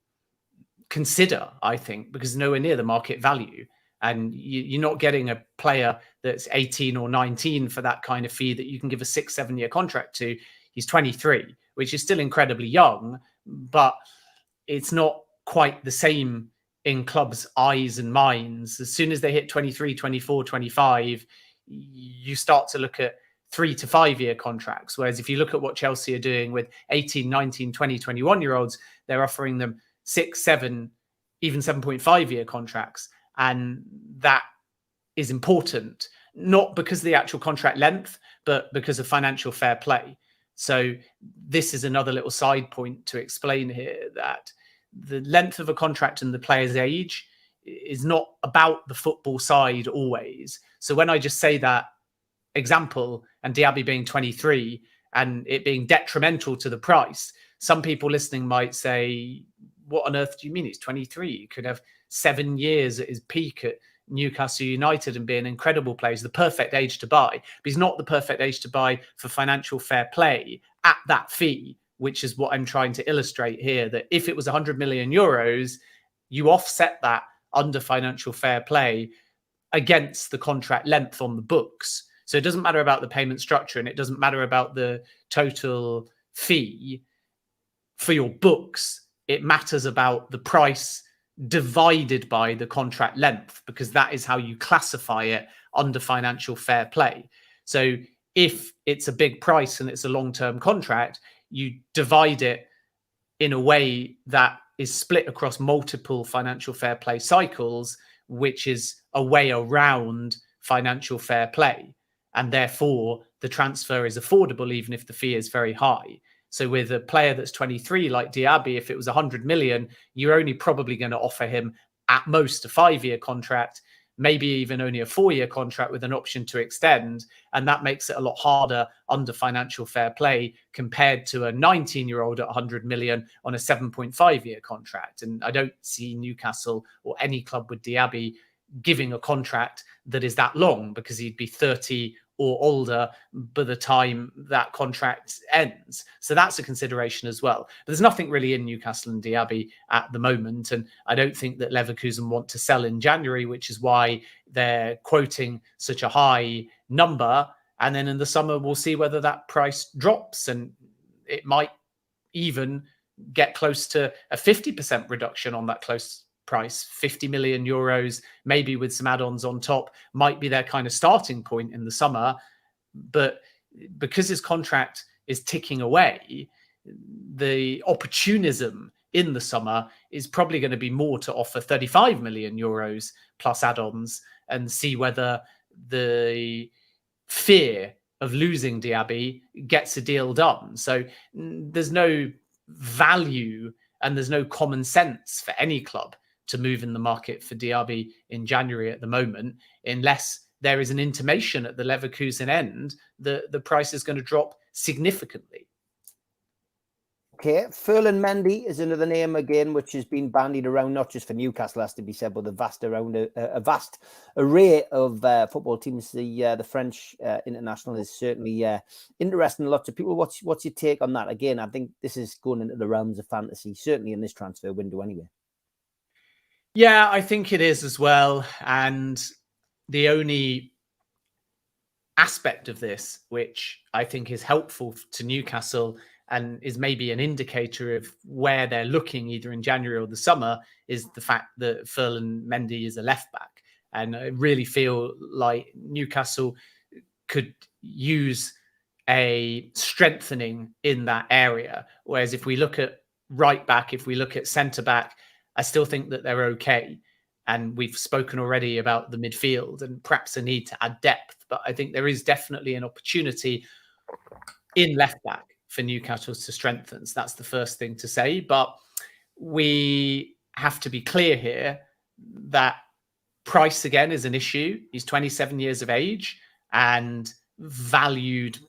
consider, I think, because nowhere near the market value. And you're not getting a player that's 18 or 19 for that kind of fee that you can give a 6-7 year contract to. He's 23, which is still incredibly young, but it's not quite the same in clubs' eyes and minds. As soon as they hit 23, 24, 25, you start to look at 3 to 5 year contracts. Whereas if you look at what Chelsea are doing with 18, 19, 20, 21 year olds, they're offering them 6, 7, even 7.5 year contracts. And that is important, not because of the actual contract length, but because of financial fair play. So this is another little side point to explain here, that the length of a contract and the player's age is not about the football side always. So when I just say that example, and Diaby being 23 and it being detrimental to the price, some people listening might say, what on earth do you mean? He's 23. He could have 7 years at his peak at Newcastle United and be an incredible player. He's the perfect age to buy, but he's not the perfect age to buy for financial fair play at that fee, which is what I'm trying to illustrate here, that if it was 100 million euros, you offset that under financial fair play against the contract length on the books. So it doesn't matter about the payment structure and it doesn't matter about the total fee for your books. It matters about the price divided by the contract length, because that is how you classify it under financial fair play. So if it's a big price and it's a long-term contract, you divide it in a way that is split across multiple financial fair play cycles, which is a way around financial fair play. And therefore, the transfer is affordable, even if the fee is very high. So with a player that's 23, like Diaby, if it was 100 million, you're only probably going to offer him at most a 5-year contract, maybe even only a 4-year contract with an option to extend. And that makes it a lot harder under financial fair play compared to a 19-year-old at 100 million on a 7.5-year contract. And I don't see Newcastle or any club with Diaby giving a contract that is that long, because he'd be 30 or older by the time that contract ends. So that's a consideration as well. But there's nothing really in Newcastle and Diaby at the moment. And I don't think that Leverkusen want to sell in January, which is why they're quoting such a high number. And then in the summer, we'll see whether that price drops. And it might even get close to a 50% reduction on that close price. 50 million euros, maybe with some add-ons on top, might be their kind of starting point in the summer. But because his contract is ticking away, the opportunism in the summer is probably going to be more to offer 35 million euros plus add-ons and see whether the fear of losing Diaby gets a deal done. So there's no value and there's no common sense for any club to move in the market for Diaby in January at the moment, unless there is an intimation at the Leverkusen end that the price is going to drop significantly. Okay, Ferland Mendy is another name again, which has been bandied around, not just for Newcastle, has to be said, but a vast array of football teams. The French international is certainly interesting to lots of people. What's your take on that? Again, I think this is going into the realms of fantasy, certainly in this transfer window anyway. Yeah, I think it is as well. And the only aspect of this, which I think is helpful to Newcastle and is maybe an indicator of where they're looking either in January or the summer, is the fact that Ferland Mendy is a left back. And I really feel like Newcastle could use a strengthening in that area. Whereas if we look at right back, if we look at centre back, I still think that they're okay. And we've spoken already about the midfield and perhaps a need to add depth. But I think there is definitely an opportunity in left back for Newcastle to strengthen. So that's the first thing to say. But we have to be clear here that price, again, is an issue. He's 27 years of age and valued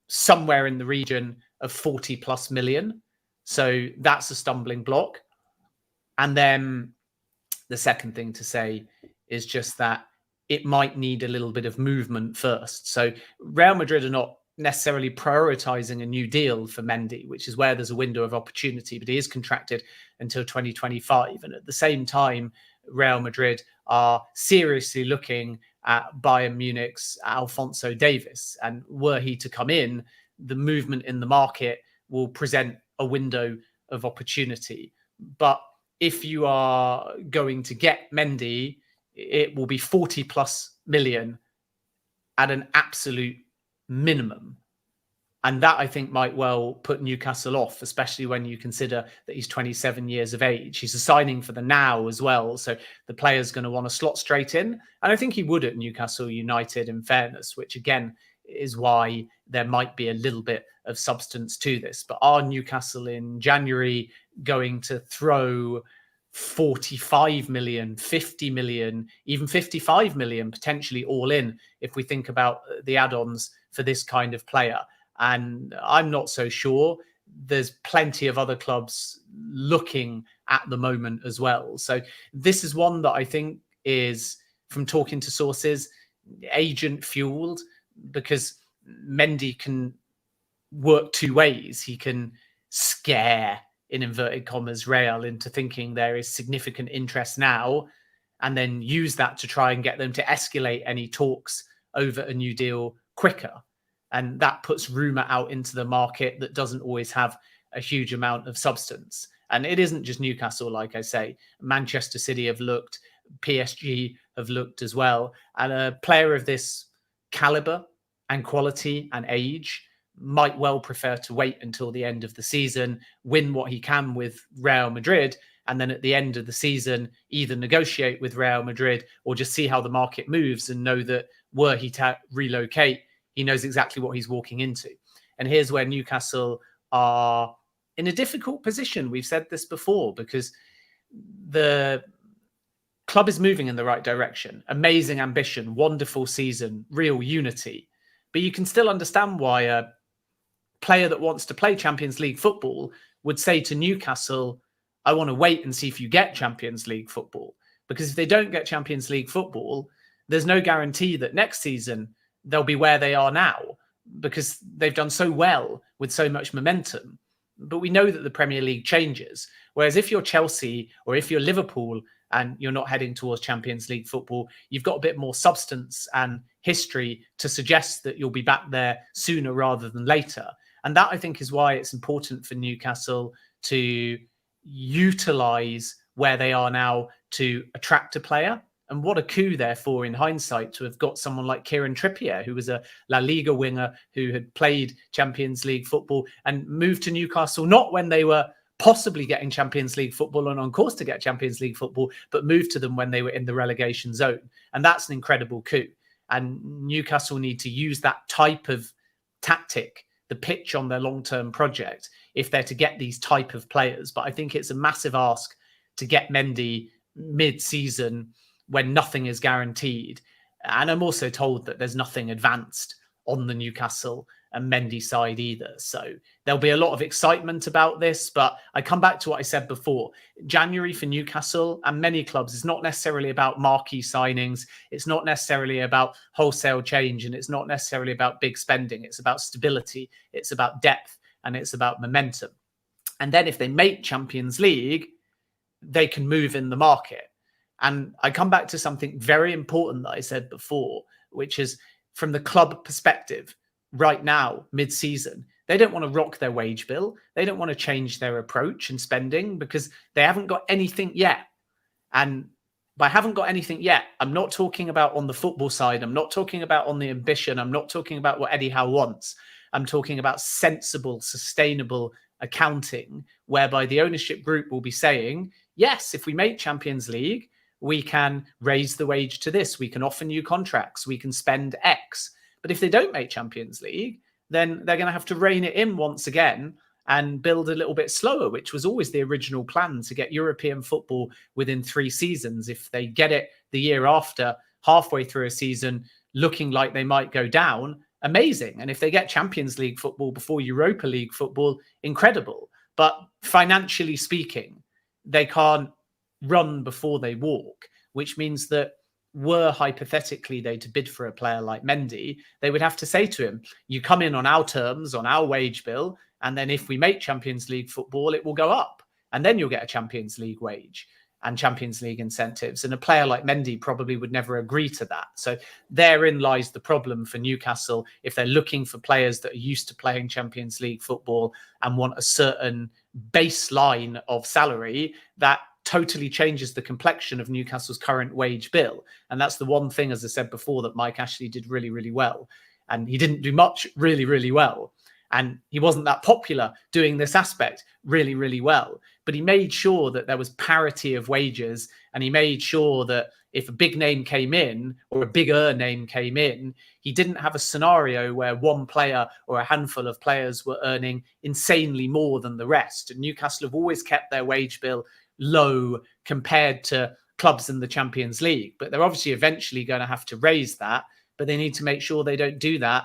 somewhere in the region of 40 plus million. So that's a stumbling block. And then the second thing to say is just that it might need a little bit of movement first. So Real Madrid are not necessarily prioritizing a new deal for Mendy, which is where there's a window of opportunity, but he is contracted until 2025. And at the same time, Real Madrid are seriously looking at Bayern Munich's Alphonso Davies. And were he to come in, the movement in the market will present a window of opportunity. But if you are going to get Mendy, it will be 40 plus million at an absolute minimum. And that, I think, might well put Newcastle off, especially when you consider that he's 27 years of age. He's a signing for the now as well. So the player's going to want to slot straight in. And I think he would at Newcastle United, in fairness, which again is why there might be a little bit of substance to this. But are Newcastle in January going to throw 45 million, 50 million, even 55 million potentially all in if we think about the add-ons for this kind of player? And I'm not so sure. There's plenty of other clubs looking at the moment as well. So this is one that I think is, from talking to sources, agent fueled, because Mendy can work two ways. He can scare, in inverted commas, Real into thinking there is significant interest now, and then use that to try and get them to escalate any talks over a new deal quicker. And that puts rumour out into the market that doesn't always have a huge amount of substance. And it isn't just Newcastle, like I say. Manchester City have looked, PSG have looked as well. And a player of this calibre and quality and age might well prefer to wait until the end of the season, win what he can with Real Madrid, and then at the end of the season, either negotiate with Real Madrid or just see how the market moves and know that were he to relocate, he knows exactly what he's walking into. And here's where Newcastle are in a difficult position. We've said this before, because the club is moving in the right direction. Amazing ambition, wonderful season, real unity. But you can still understand why a player that wants to play Champions League football would say to Newcastle, I want to wait and see if you get Champions League football. Because if they don't get Champions League football, there's no guarantee that next season they'll be where they are now, because they've done so well with so much momentum. But we know that the Premier League changes. Whereas if you're Chelsea or if you're Liverpool and you're not heading towards Champions League football, you've got a bit more substance and history to suggest that you'll be back there sooner rather than later. And that, I think, is why it's important for Newcastle to utilise where they are now to attract a player. And what a coup, therefore, in hindsight, to have got someone like Kieran Trippier, who was a La Liga winger who had played Champions League football and moved to Newcastle, not when they were possibly getting Champions League football and on course to get Champions League football, but moved to them when they were in the relegation zone. And that's an incredible coup. And Newcastle need to use that type of tactic, the pitch on their long-term project, if they're to get these type of players. But I think it's a massive ask to get Mendy mid-season when nothing is guaranteed. And I'm also told that there's nothing advanced on the Newcastle and Mendy side either. So there'll be a lot of excitement about this. But I come back to what I said before. January for Newcastle and many clubs is not necessarily about marquee signings. It's not necessarily about wholesale change, and it's not necessarily about big spending. It's about stability. It's about depth, and it's about momentum. And then if they make Champions League, they can move in the market. And I come back to something very important that I said before, which is from the club perspective, right now, mid-season, they don't want to rock their wage bill. They don't want to change their approach and spending because they haven't got anything yet. And by haven't got anything yet, I'm not talking about on the football side. I'm not talking about on the ambition. I'm not talking about what Eddie Howe wants. I'm talking about sensible, sustainable accounting, whereby the ownership group will be saying, yes, if we make Champions League, we can raise the wage to this. We can offer new contracts. We can spend X. But if they don't make Champions League, then they're going to have to rein it in once again and build a little bit slower, which was always the original plan, to get European football within 3 seasons. If they get it the year after, halfway through a season, looking like they might go down, amazing. And if they get Champions League football before Europa League football, incredible. But financially speaking, they can't run before they walk, which means that were hypothetically they to bid for a player like Mendy, they would have to say to him, you come in on our terms, on our wage bill, and then if we make Champions League football, it will go up. And then you'll get a Champions League wage and Champions League incentives. And a player like Mendy probably would never agree to that. So therein lies the problem for Newcastle. If they're looking for players that are used to playing Champions League football and want a certain baseline of salary, that totally changes the complexion of Newcastle's current wage bill. And that's the one thing, as I said before, that Mike Ashley did really, really well. And he didn't do much really, really well. And he wasn't that popular doing this aspect really, really well. But he made sure that there was parity of wages. And he made sure that if a big name came in or a bigger name came in, he didn't have a scenario where one player or a handful of players were earning insanely more than the rest. And Newcastle have always kept their wage bill low compared to clubs in the Champions League. But they're obviously eventually going to have to raise that. But they need to make sure they don't do that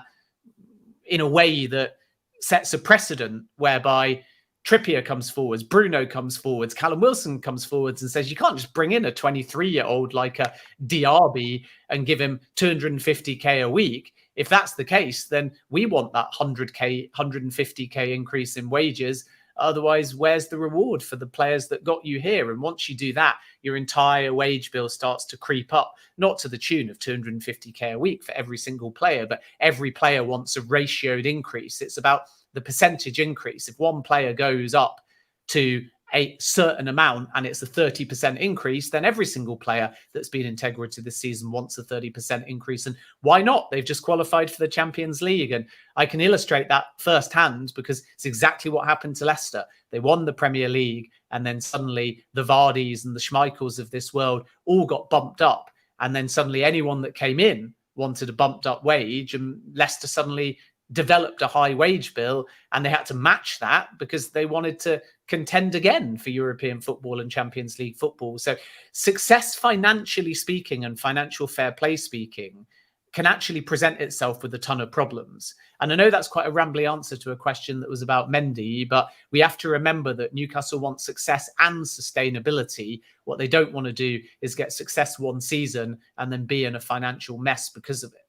in a way that sets a precedent whereby Trippier comes forwards, Bruno comes forwards, Callum Wilson comes forwards and says, you can't just bring in a 23-year-old like a Diaby and give him 250k a week. If that's the case, then we want that 100k, 150k increase in wages. Otherwise, where's the reward for the players that got you here? And once you do that, your entire wage bill starts to creep up, not to the tune of 250k a week for every single player, but every player wants a ratioed increase. It's about the percentage increase. If one player goes up to a certain amount and it's a 30% increase, then every single player that's been integral to this season wants a 30% increase. And why not? They've just qualified for the Champions League. And I can illustrate that firsthand because it's exactly what happened to Leicester. They won the Premier League and then suddenly the Vardys and the Schmeichels of this world all got bumped up. And then suddenly anyone that came in wanted a bumped up wage, and Leicester suddenly developed a high wage bill and they had to match that because they wanted to contend again for European football and Champions League football. So success financially speaking and financial fair play speaking can actually present itself with a ton of problems. And I know that's quite a rambly answer to a question that was about Mendy, but we have to remember that Newcastle wants success and sustainability. What they don't want to do is get success one season and then be in a financial mess because of it.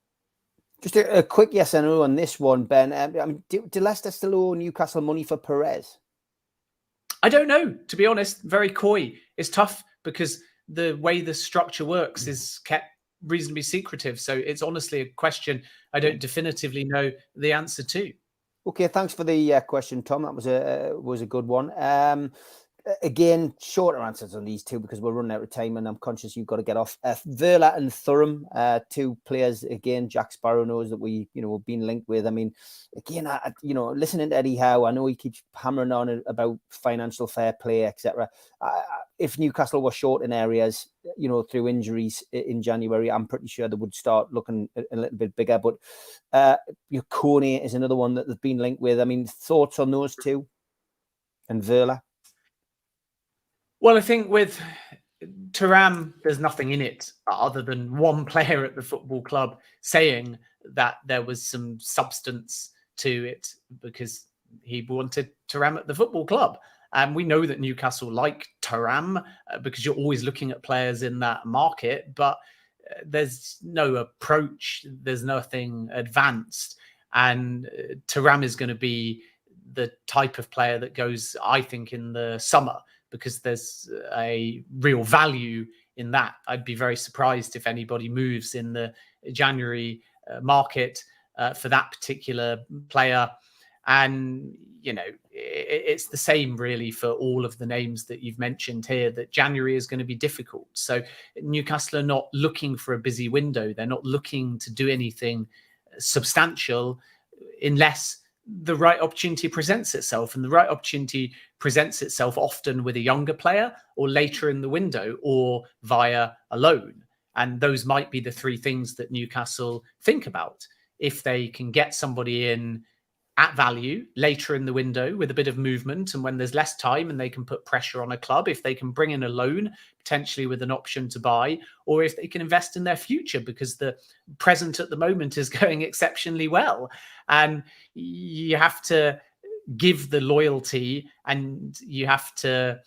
Just a quick yes and no on this one, Ben. Do Leicester still owe Newcastle money for Perez? I don't know, to be honest. Very coy. It's tough because the way the structure works is kept reasonably secretive. So it's honestly a question I don't definitively know the answer to. Okay, thanks for the question, Tom. That was a good one. Again, shorter answers on these two because we're running out of time and I'm conscious you've got to get off. Verla and Thuram, two players, again, Jack Sparrow knows that we've been linked with. I mean, again, listening to Eddie Howe, I know he keeps hammering on about financial fair play, etc. If Newcastle were short in areas, through injuries in January, I'm pretty sure they would start looking a little bit bigger. But Kone is another one that they've been linked with. I mean, thoughts on those two and Verla? Well, I think with Thuram, there's nothing in it other than one player at the football club saying that there was some substance to it because he wanted Thuram at the football club. And we know that Newcastle like Thuram because you're always looking at players in that market, but there's no approach. There's nothing advanced. And Thuram is going to be the type of player that goes, I think, in the summer, because there's a real value in that. I'd be very surprised if anybody moves in the January market for that particular player. And, it's the same really for all of the names that you've mentioned here, that January is going to be difficult. So Newcastle are not looking for a busy window. They're not looking to do anything substantial unless the right opportunity presents itself. And the right opportunity presents itself often with a younger player or later in the window or via a loan. And those might be the three things that Newcastle think about. If they can get somebody in at value later in the window with a bit of movement, and when there's less time and they can put pressure on a club, if they can bring in a loan, potentially with an option to buy, or if they can invest in their future because the present at the moment is going exceptionally well. And you have to give the loyalty and you have to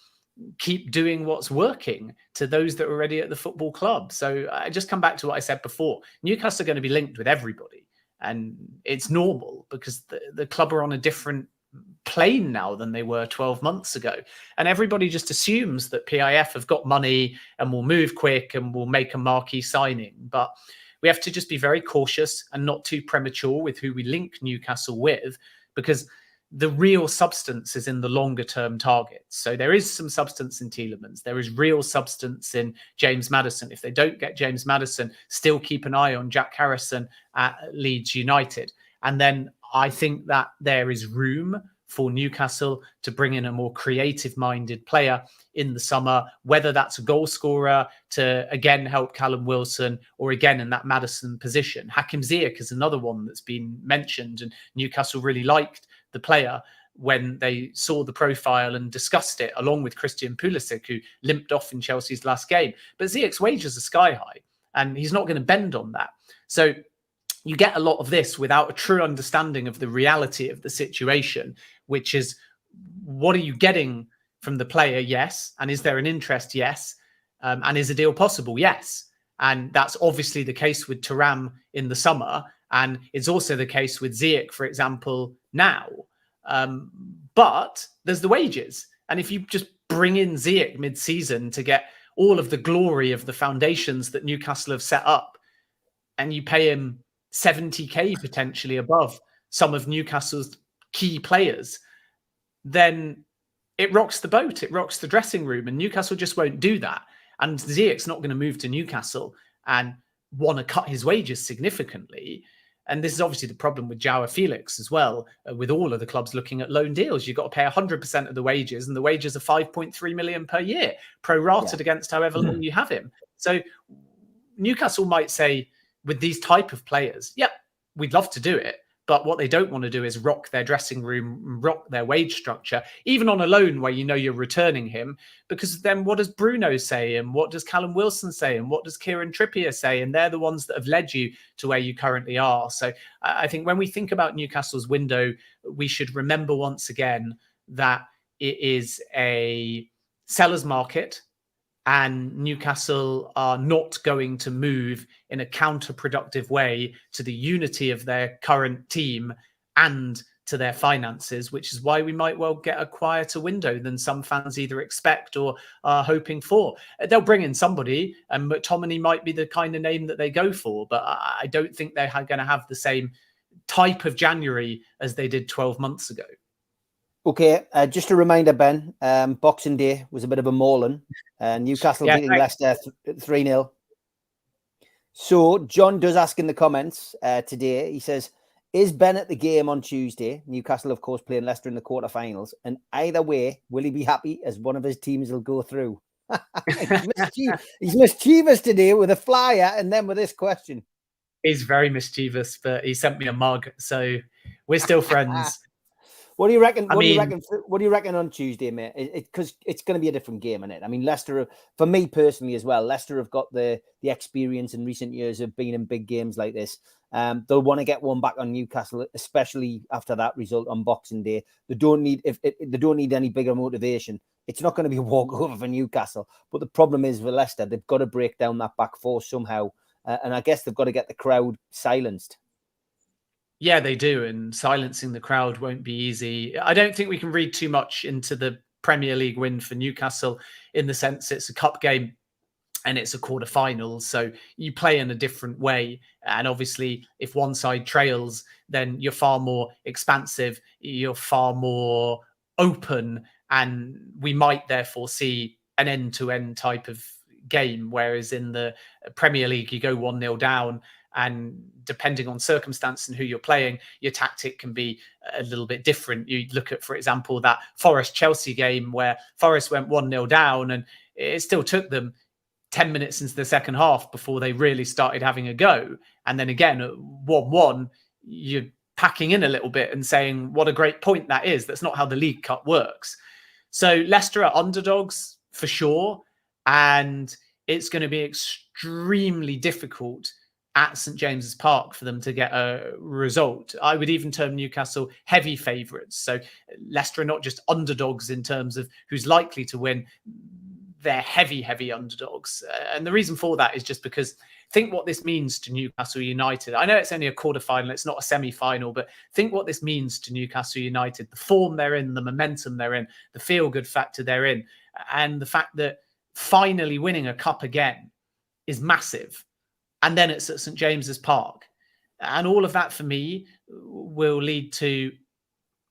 keep doing what's working to those that are already at the football club. So I just come back to what I said before. Newcastle are going to be linked with everybody. And it's normal because the club are on a different plane now than they were 12 months ago. And everybody just assumes that PIF have got money and will move quick and will make a marquee signing. But we have to just be very cautious and not too premature with who we link Newcastle with, because the real substance is in the longer term targets. So there is some substance in Tielemans. There is real substance in James Maddison. If they don't get James Maddison, still keep an eye on Jack Harrison at Leeds United. And then I think that there is room for Newcastle to bring in a more creative-minded player in the summer, whether that's a goal scorer to, again, help Callum Wilson, or again in that Maddison position. Hakim Ziyech is another one that's been mentioned, and Newcastle really liked the player when they saw the profile and discussed it, along with Christian Pulisic, who limped off in Chelsea's last game. But Ziyech's wages are sky high, and he's not going to bend on that. So you get a lot of this without a true understanding of the reality of the situation, which is, what are you getting from the player? Yes. And is there an interest? Yes. And is a deal possible? Yes. And that's obviously the case with Thuram in the summer. And it's also the case with Ziyech, for example, now. But there's the wages. And if you just bring in Ziyech mid-season to get all of the glory of the foundations that Newcastle have set up, and you pay him 70k potentially above some of Newcastle's key players, then it rocks the boat. It rocks the dressing room, and Newcastle just won't do that. And Ziyech's not going to move to Newcastle and want to cut his wages significantly. And this is obviously the problem with Joao Felix as well, with all of the clubs looking at loan deals. You've got to pay 100% of the wages, and the wages are 5.3 million per year, prorated against however long you have him. So Newcastle might say, with these type of players, yep, we'd love to do it. But what they don't want to do is rock their dressing room, rock their wage structure, even on a loan where you know you're returning him. Because then what does Bruno say? And what does Callum Wilson say? And what does Kieran Trippier say? And they're the ones that have led you to where you currently are. So I think when we think about Newcastle's window, we should remember once again that it is a seller's market. And Newcastle are not going to move in a counterproductive way to the unity of their current team and to their finances, which is why we might well get a quieter window than some fans either expect or are hoping for. They'll bring in somebody, and McTominay might be the kind of name that they go for, but I don't think they're going to have the same type of January as they did 12 months ago. Okay, just a reminder, Ben, Boxing Day was a bit of a mauling. Newcastle beating Leicester 3-0. So John does ask in the comments today, he says, is Ben at the game on Tuesday? Newcastle, of course, playing Leicester in the quarterfinals. And either way, will he be happy as one of his teams will go through? He's mischievous today with a flyer and then with this question. He's very mischievous, but he sent me a mug, so we're still friends. What do you reckon? What do you reckon on Tuesday, mate? Because it's going to be a different game, isn't it? I mean, Leicester, for me personally as well, Leicester have got the experience in recent years of being in big games like this. They'll want to get one back on Newcastle, especially after that result on Boxing Day. They don't need they don't need any bigger motivation. It's not going to be a walkover for Newcastle. But the problem is with Leicester, they've got to break down that back four somehow, and I guess they've got to get the crowd silenced. Yeah, they do. And silencing the crowd won't be easy. I don't think we can read too much into the Premier League win for Newcastle in the sense it's a cup game and it's a quarterfinal. So you play in a different way. And obviously, if one side trails, then you're far more expansive. You're far more open. And we might therefore see an end-to-end type of game. Whereas in the Premier League, you go 1-0 down. And depending on circumstance and who you're playing, your tactic can be a little bit different. You look at, for example, that Forest-Chelsea game where Forest went 1-0 down and it still took them 10 minutes into the second half before they really started having a go. And then again, at 1-1, you're packing in a little bit and saying what a great point that is. That's not how the League Cup works. So Leicester are underdogs for sure. And it's going to be extremely difficult at St. James's Park for them to get a result. I would even term Newcastle heavy favourites. So Leicester are not just underdogs in terms of who's likely to win. They're heavy underdogs. And the reason for that is just because think what this means to Newcastle United. I know it's only a quarterfinal, it's not a semi-final, but think what this means to Newcastle United. The form they're in, the momentum they're in, the feel-good factor they're in, and the fact that finally winning a cup again is massive. And then it's at St. James's Park. And all of that for me will lead to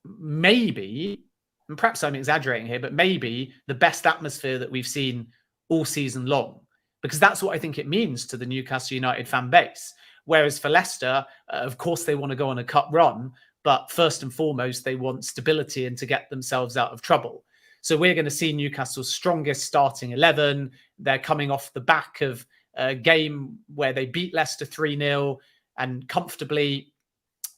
maybe, and perhaps I'm exaggerating here, but maybe the best atmosphere that we've seen all season long. Because that's what I think it means to the Newcastle United fan base. Whereas for Leicester, of course, they want to go on a cup run, but first and foremost, they want stability and to get themselves out of trouble. So we're going to see Newcastle's strongest starting 11. They're coming off the back of a game where they beat Leicester 3-0 and comfortably.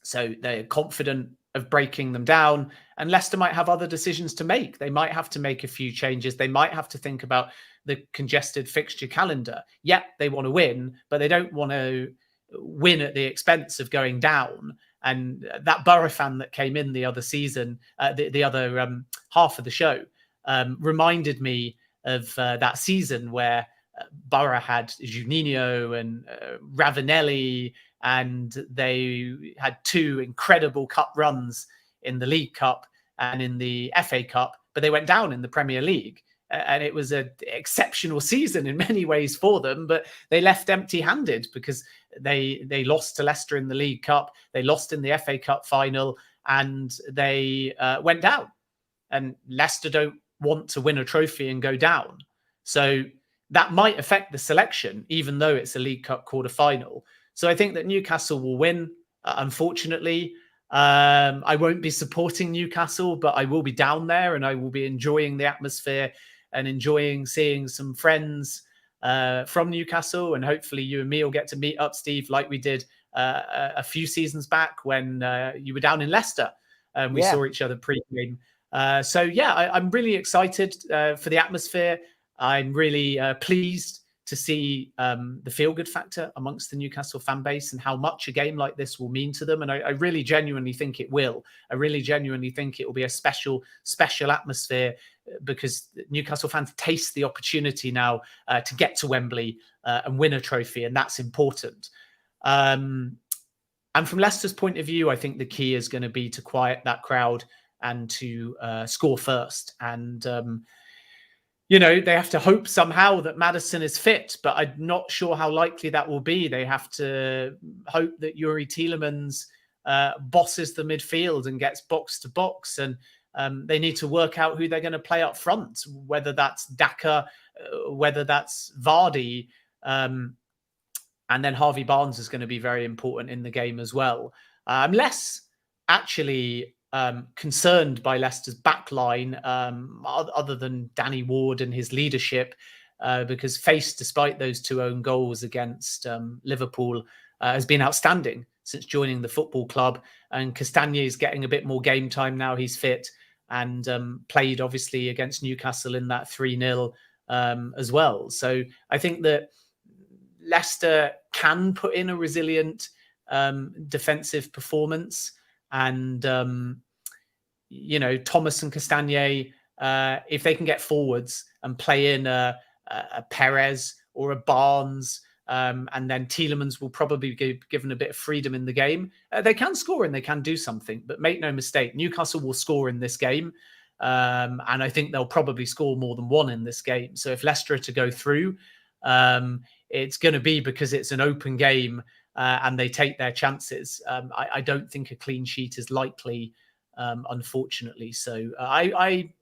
So they're confident of breaking them down. And Leicester might have other decisions to make. They might have to make a few changes. They might have to think about the congested fixture calendar. Yeah, they want to win, but they don't want to win at the expense of going down. And that Borough fan that came in the other season, the other half of the show, reminded me of that season where Borough had Juninho and Ravanelli, and they had two incredible cup runs in the League Cup and in the FA Cup, but they went down in the Premier League. And it was an exceptional season in many ways for them, but they left empty-handed because they lost to Leicester in the League Cup, they lost in the FA Cup final, and they went down. And Leicester don't want to win a trophy and go down. So that might affect the selection, even though it's a League Cup quarter-final. So I think that Newcastle will win, unfortunately. I won't be supporting Newcastle, but I will be down there and I will be enjoying the atmosphere and enjoying seeing some friends from Newcastle. And hopefully you and me will get to meet up, Steve, like we did a few seasons back when you were down in Leicester and we saw each other pre-game. I'm really excited for the atmosphere. I'm really pleased to see the feel-good factor amongst the Newcastle fan base and how much a game like this will mean to them. And I really genuinely think it will. I really genuinely think it will be a special atmosphere because Newcastle fans taste the opportunity now to get to Wembley and win a trophy, and that's important. And from Leicester's point of view, I think the key is going to be to quiet that crowd and to score first. And they have to hope somehow that Maddison is fit, but I'm not sure how likely that will be. They have to hope that Youri Tielemans bosses the midfield and gets box to box. And they need to work out who they're going to play up front, whether that's Daka, whether that's Vardy. And then Harvey Barnes is going to be very important in the game as well. I'm less actually concerned by Leicester's backline, other than Danny Ward and his leadership, because Face, despite those two own goals against Liverpool, has been outstanding since joining the football club. And Castagne is getting a bit more game time now. He's fit and played obviously against Newcastle in that 3-0 as well. So I think that Leicester can put in a resilient defensive performance. And, Thomas and Castagne, if they can get forwards and play in a Perez or a Barnes, and then Tielemans will probably be given a bit of freedom in the game, they can score and they can do something. But make no mistake, Newcastle will score in this game. And I think they'll probably score more than one in this game. So if Leicester are to go through, it's going to be because it's an open game. And they take their chances. I don't think a clean sheet is likely, unfortunately. So I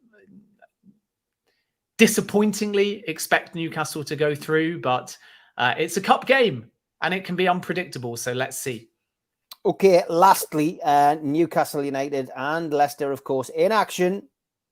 disappointingly expect Newcastle to go through, but it's a cup game and it can be unpredictable. So let's see. Okay, lastly, Newcastle United and Leicester, of course, in action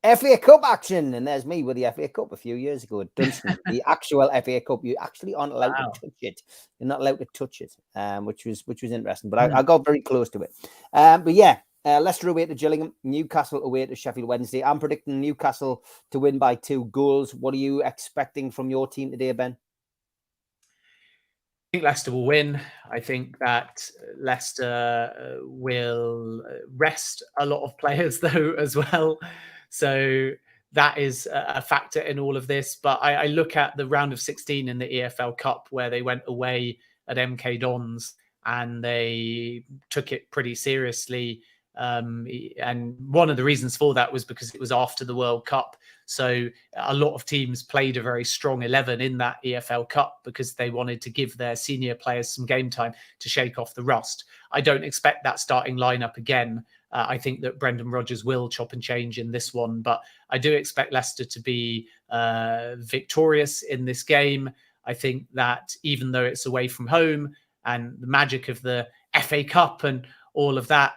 FA Cup action, and there's me with the FA Cup a few years ago at Dunstan. The actual FA Cup, you actually aren't allowed to touch it. You're not allowed to touch it, which was interesting. But I got very close to it. But yeah, Leicester away to Gillingham, Newcastle away to Sheffield Wednesday. I'm predicting Newcastle to win by 2 goals. What are you expecting from your team today, Ben? I think Leicester will win. I think that Leicester will rest a lot of players, though, as well. So that is a factor in all of this. But I look at the round of 16 in the EFL Cup where they went away at MK Dons and they took it pretty seriously. And one of the reasons for that was because it was after the World Cup. So a lot of teams played a very strong 11 in that EFL Cup because they wanted to give their senior players some game time to shake off the rust. I don't expect that starting lineup again. I think that Brendan Rodgers will chop and change in this one, but I do expect Leicester to be victorious in this game. I think that even though it's away from home and the magic of the FA Cup and all of that,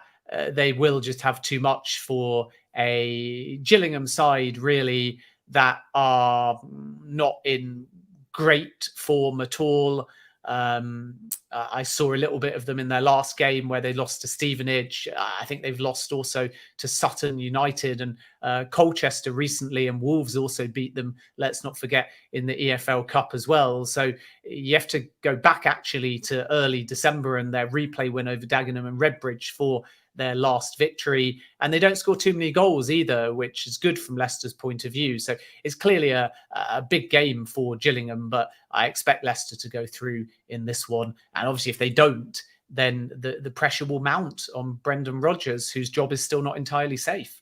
they will just have too much for a Gillingham side, really, that are not in great form at all. I saw a little bit of them in their last game where they lost to Stevenage. I think they've lost also to Sutton United and Colchester recently, and Wolves also beat them, let's not forget, in the EFL Cup as well. So you have to go back actually to early December and their replay win over Dagenham and Redbridge for their last victory, and they don't score too many goals either, which is good from Leicester's point of view. So it's clearly a big game for Gillingham, but I expect Leicester to go through in this one. And obviously if they don't, then the pressure will mount on Brendan Rodgers, whose job is still not entirely safe.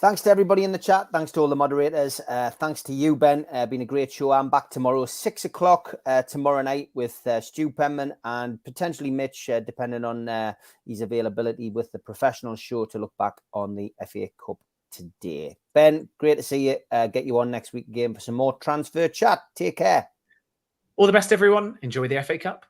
Thanks to everybody in the chat. Thanks to all the moderators. Thanks to you, Ben. Been a great show. I'm back tomorrow, 6 o'clock tomorrow night with Stu Penman and potentially Mitch, depending on his availability with the professional show to look back on the FA Cup today. Ben, great to see you. Get you on next week again for some more transfer chat. Take care. All the best, everyone. Enjoy the FA Cup.